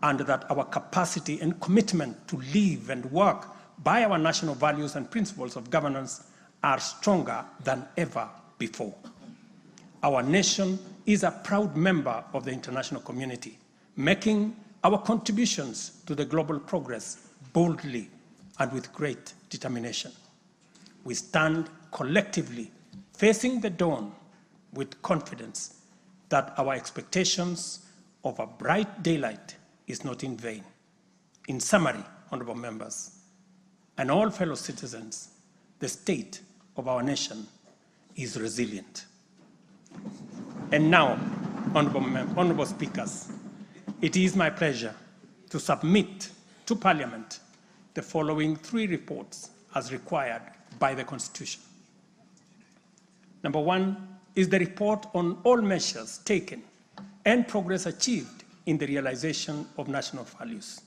and that our capacity and commitment to live and work by our national values and principles of governance are stronger than ever before. Our nation is a proud member of the international community, making our contributions to the global progress boldly and with great determination. We stand collectively facing the dawn with confidence that our expectations of a bright daylight is not in vain. In summary, honorable members, and all fellow citizens, the state of our nation is resilient. And now, honorable speakers, it is my pleasure to submit to Parliament the following 3 reports as required by the Constitution. Number 1 is the report on all measures taken and progress achieved in the realization of national values.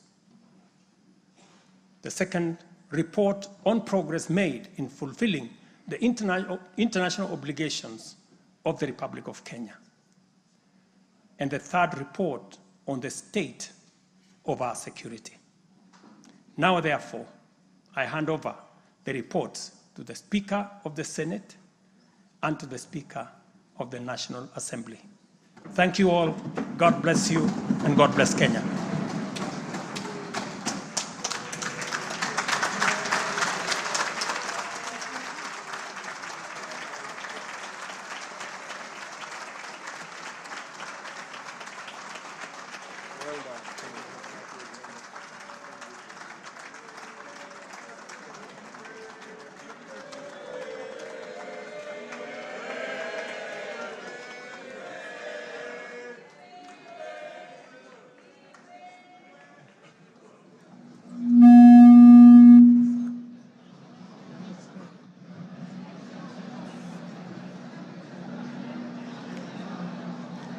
The second, report on progress made in fulfilling the international obligations of the Republic of Kenya. And the third, report on the state of our security. Now, therefore, I hand over the reports to the Speaker of the Senate and to the Speaker of the National Assembly. Thank you all. God bless you, and God bless Kenya.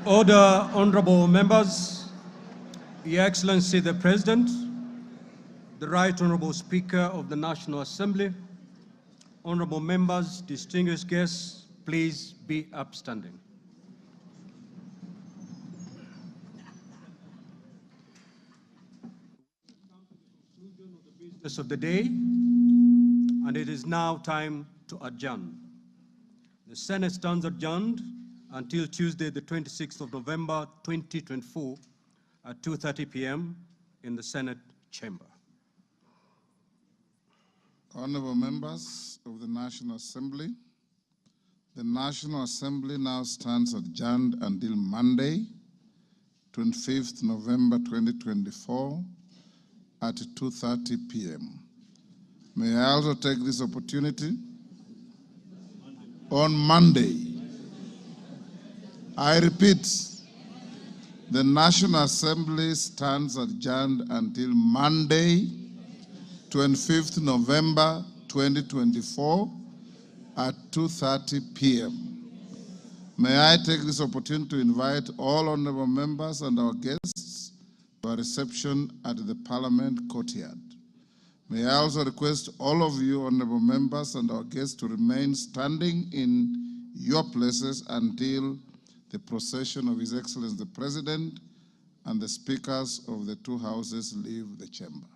Order, honorable members, Your Excellency the President, the Right Honorable Speaker of the National Assembly, honorable members, distinguished guests, please be upstanding. Business of the day, and it is now time to adjourn. The Senate stands adjourned until Tuesday, the 26th of November, 2024, at 2:30 p.m. in the Senate chamber. Honorable members of the National Assembly, The National Assembly now stands adjourned until Monday, 25th November 2024 at 2:30 p.m. May I also take this opportunity on Monday. I repeat, the National Assembly stands adjourned until Monday, 25th November 2024 at 2:30 p.m. May I take this opportunity to invite all honorable members and our guests to a reception at the Parliament courtyard. May I also request all of you honorable members and our guests to remain standing in your places until the procession of His Excellency the President and the speakers of the two houses leave the chamber.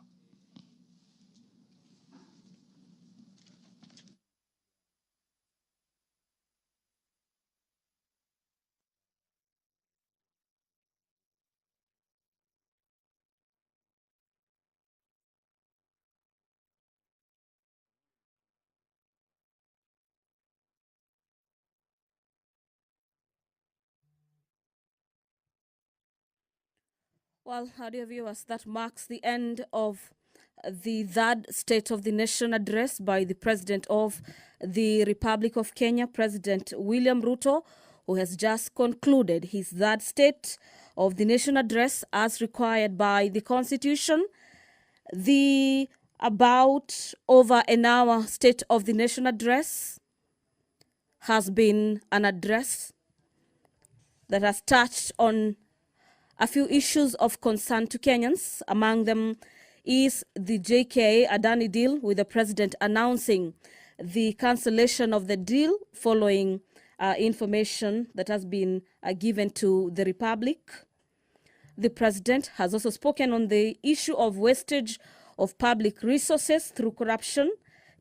Well, our dear viewers, that marks the end of the third State of the Nation address by the President of the Republic of Kenya, President William RUTO, who has just concluded his third State of the Nation address as required by the Constitution. The about over an hour State of the Nation address has been an address that has touched on a few issues of concern to Kenyans. Among them is the JKA Adani deal, with the president announcing the cancellation of the deal following information that has been given to the Republic. The president has also spoken on the issue of wastage of public resources through corruption,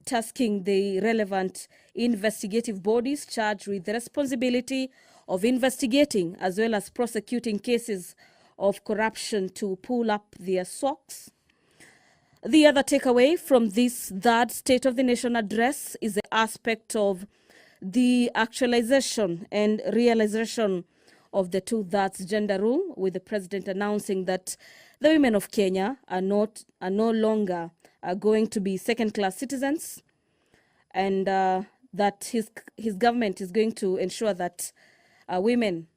tasking the relevant investigative bodies charged with the responsibility of investigating as well as prosecuting cases of corruption to pull up their socks. The other takeaway from this third State of the Nation address is the aspect of the actualization and realization of the two-thirds gender rule, with the president announcing that the women of Kenya are no longer going to be second-class citizens, and that his government is going to ensure that women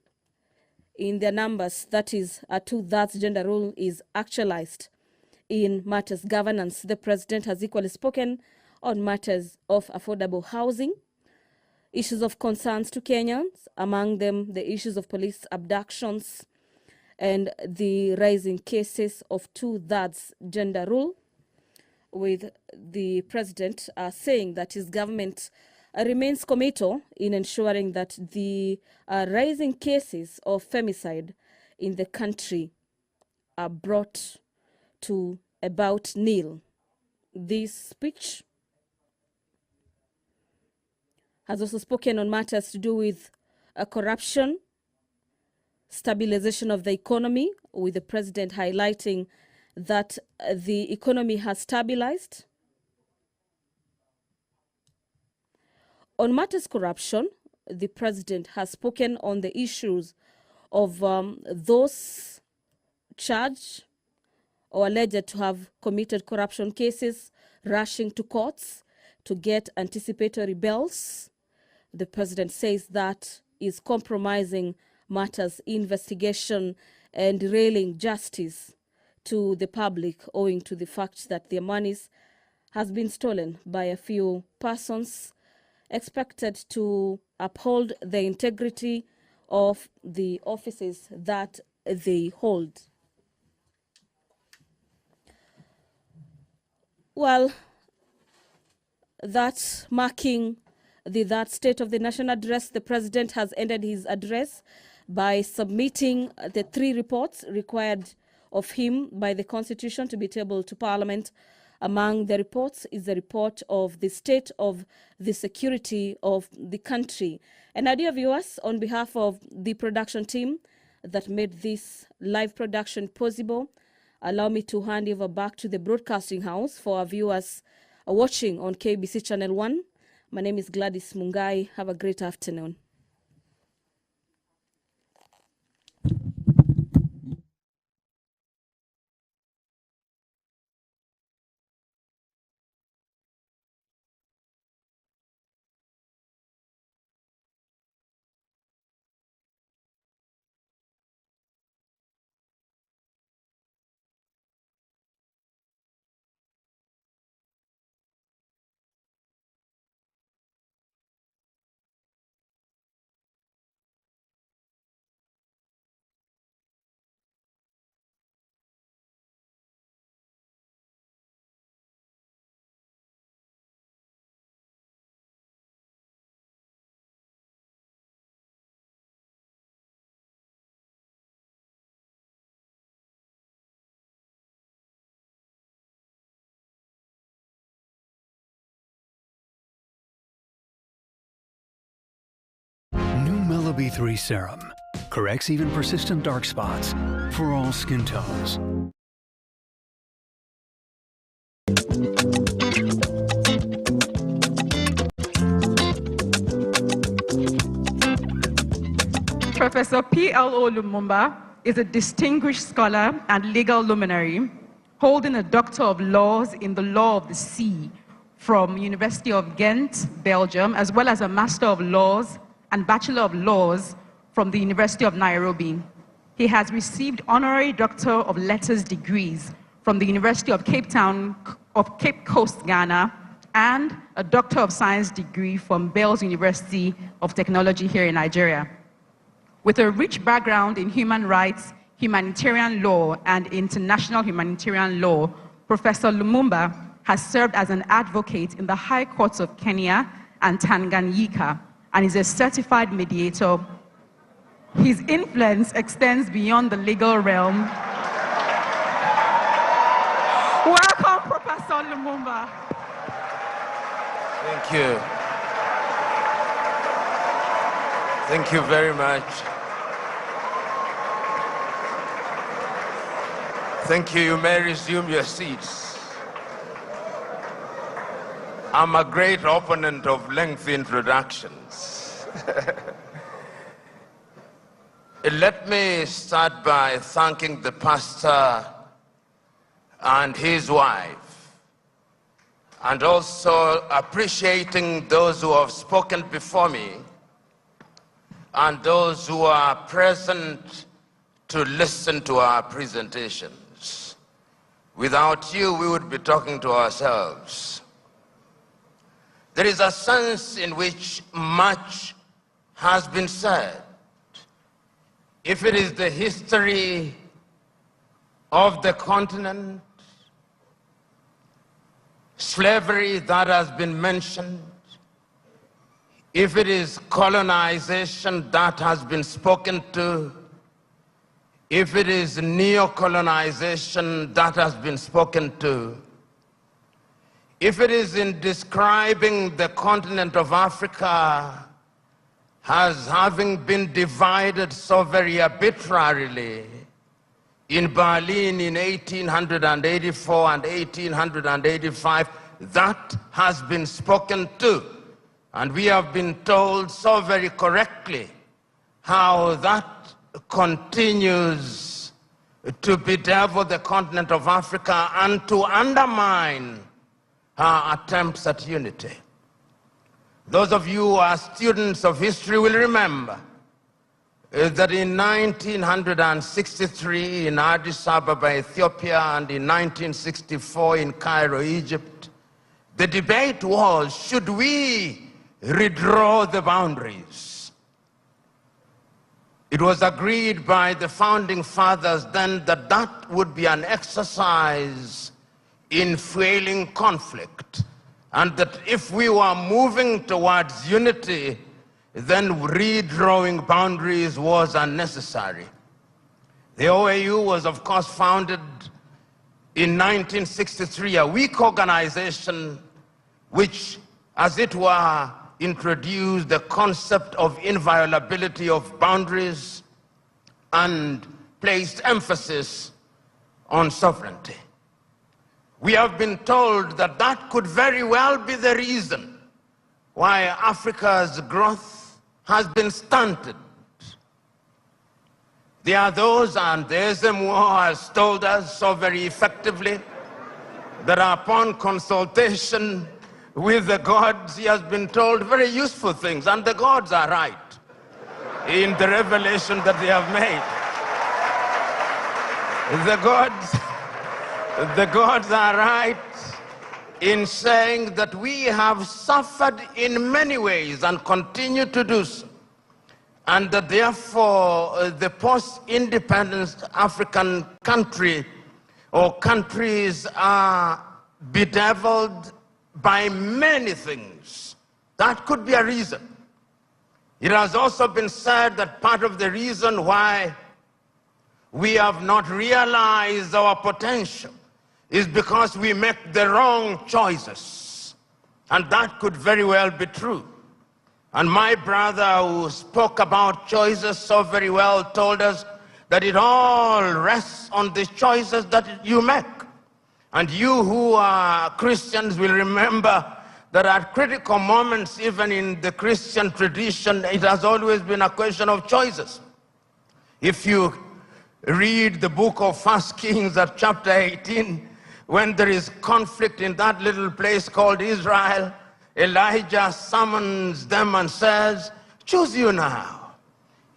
in their numbers, that is a two-thirds gender rule, is actualized in matters governance. The president has equally spoken on matters of affordable housing, issues of concerns to Kenyans, among them the issues of police abductions and the rising cases of two-thirds gender rule, with the president saying that his government remains committed in ensuring that the rising cases of femicide in the country are brought to about nil. This speech has also spoken on matters to do with corruption, stabilization of the economy, with the president highlighting that the economy has stabilized. On matters corruption, the president has spoken on the issues of those charged or alleged to have committed corruption cases rushing to courts to get anticipatory bails. The president says that is compromising matters investigation and derailing justice to the public, owing to the fact that their monies has been stolen by a few persons expected to uphold the integrity of the offices that they hold. Well, that marking that State of the Nation address, the president has ended his address by submitting the 3 reports required of him by the Constitution to be tabled to Parliament. Among the reports is the report of the state of the security of the country. And our dear viewers, on behalf of the production team that made this live production possible, allow me to hand over back to the broadcasting house for our viewers watching on KBC Channel 1 My name is Gladys Mungai. Have a great afternoon. B3 serum corrects even persistent dark spots for all skin tones. Professor P.L.O. Lumumba is a distinguished scholar and legal luminary, holding a Doctor of Laws in the Law of the Sea from University of Ghent, Belgium, as well as a Master of Laws and Bachelor of Laws from the University of Nairobi. He has received honorary Doctor of Letters degrees from the University of Cape Coast, Ghana, and a Doctor of Science degree from Bells University of Technology here in Nigeria. With a rich background in human rights, humanitarian law, and international humanitarian law, Professor Lumumba has served as an advocate in the High Courts of Kenya and Tanganyika, and is a certified mediator. His influence extends beyond the legal realm. Welcome, Professor Lumumba. Thank you. Thank you very much. Thank you. You may resume your seats. I'm a great opponent of lengthy introductions. Let me start by thanking the pastor and his wife, and also appreciating those who have spoken before me and those who are present to listen to our presentations. Without you, we would be talking to ourselves. There is a sense in which much has been said. If it is the history of the continent, slavery that has been mentioned, if it is colonization that has been spoken to, if it is neo-colonization that has been spoken to, if it is in describing the continent of Africa as having been divided so very arbitrarily in Berlin in 1884 and 1885, that has been spoken to. And we have been told so very correctly how that continues to bedevil the continent of Africa and to undermine our attempts at unity. Those of you who are students of history will remember that in 1963 in Addis Ababa, Ethiopia, and in 1964 in Cairo, Egypt, the debate was, should we redraw the boundaries? It was agreed by the founding fathers then that that would be an exercise in fueling conflict, and that if we were moving towards unity, then redrawing boundaries was unnecessary. The OAU was, of course, founded in 1963, a weak organization which, as it were, introduced the concept of inviolability of boundaries and placed emphasis on sovereignty. We have been told that that could very well be the reason why Africa's growth has been stunted. There are those, and the SMO has told us so very effectively, that upon consultation with the gods, he has been told very useful things, and the gods are right in the revelation that they have made. The gods are right in saying that we have suffered in many ways and continue to do so, and that therefore the post-independence African country or countries are bedeviled by many things. That could be a reason. It has also been said that part of the reason why we have not realized our potential is because we make the wrong choices. And that could very well be true. And my brother, who spoke about choices so very well, told us that it all rests on the choices that you make. And you who are Christians will remember that at critical moments, even in the Christian tradition, it has always been a question of choices. If you read the book of 1 Kings at chapter 18, when there is conflict in that little place called Israel, Elijah summons them and says, choose you now.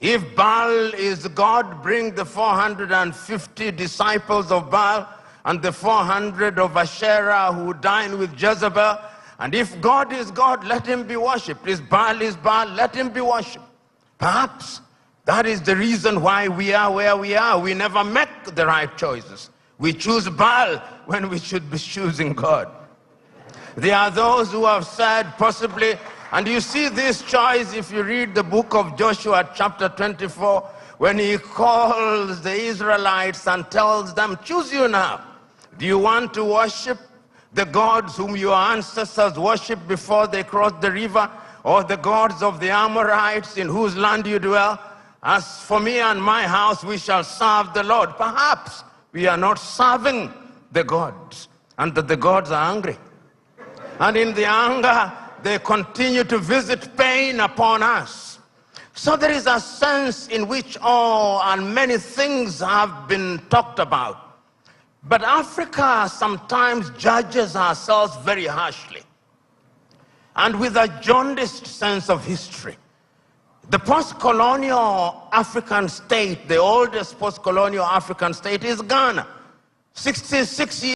If Baal is God, bring the 450 disciples of Baal and the 400 of Asherah who dined with Jezebel. And if God is God, let him be worshipped. If Baal is Baal, let him be worshipped. Perhaps that is the reason why we are where we are. We never make the right choices. We choose Baal when we should be choosing God. There are those who have said possibly, and you see this choice if you read the book of Joshua chapter 24, when he calls the Israelites and tells them, choose you now. Do you want to worship the gods whom your ancestors worshipped before they crossed the river, or the gods of the Amorites in whose land you dwell? As for me and my house, we shall serve the Lord. Perhaps we are not serving the gods, and that the gods are angry. And in the anger, they continue to visit pain upon us. So there is a sense in which all and many things have been talked about. But Africa sometimes judges ourselves very harshly and with a jaundiced sense of history. The post-colonial African state, the oldest post-colonial African state, is Ghana. 66 years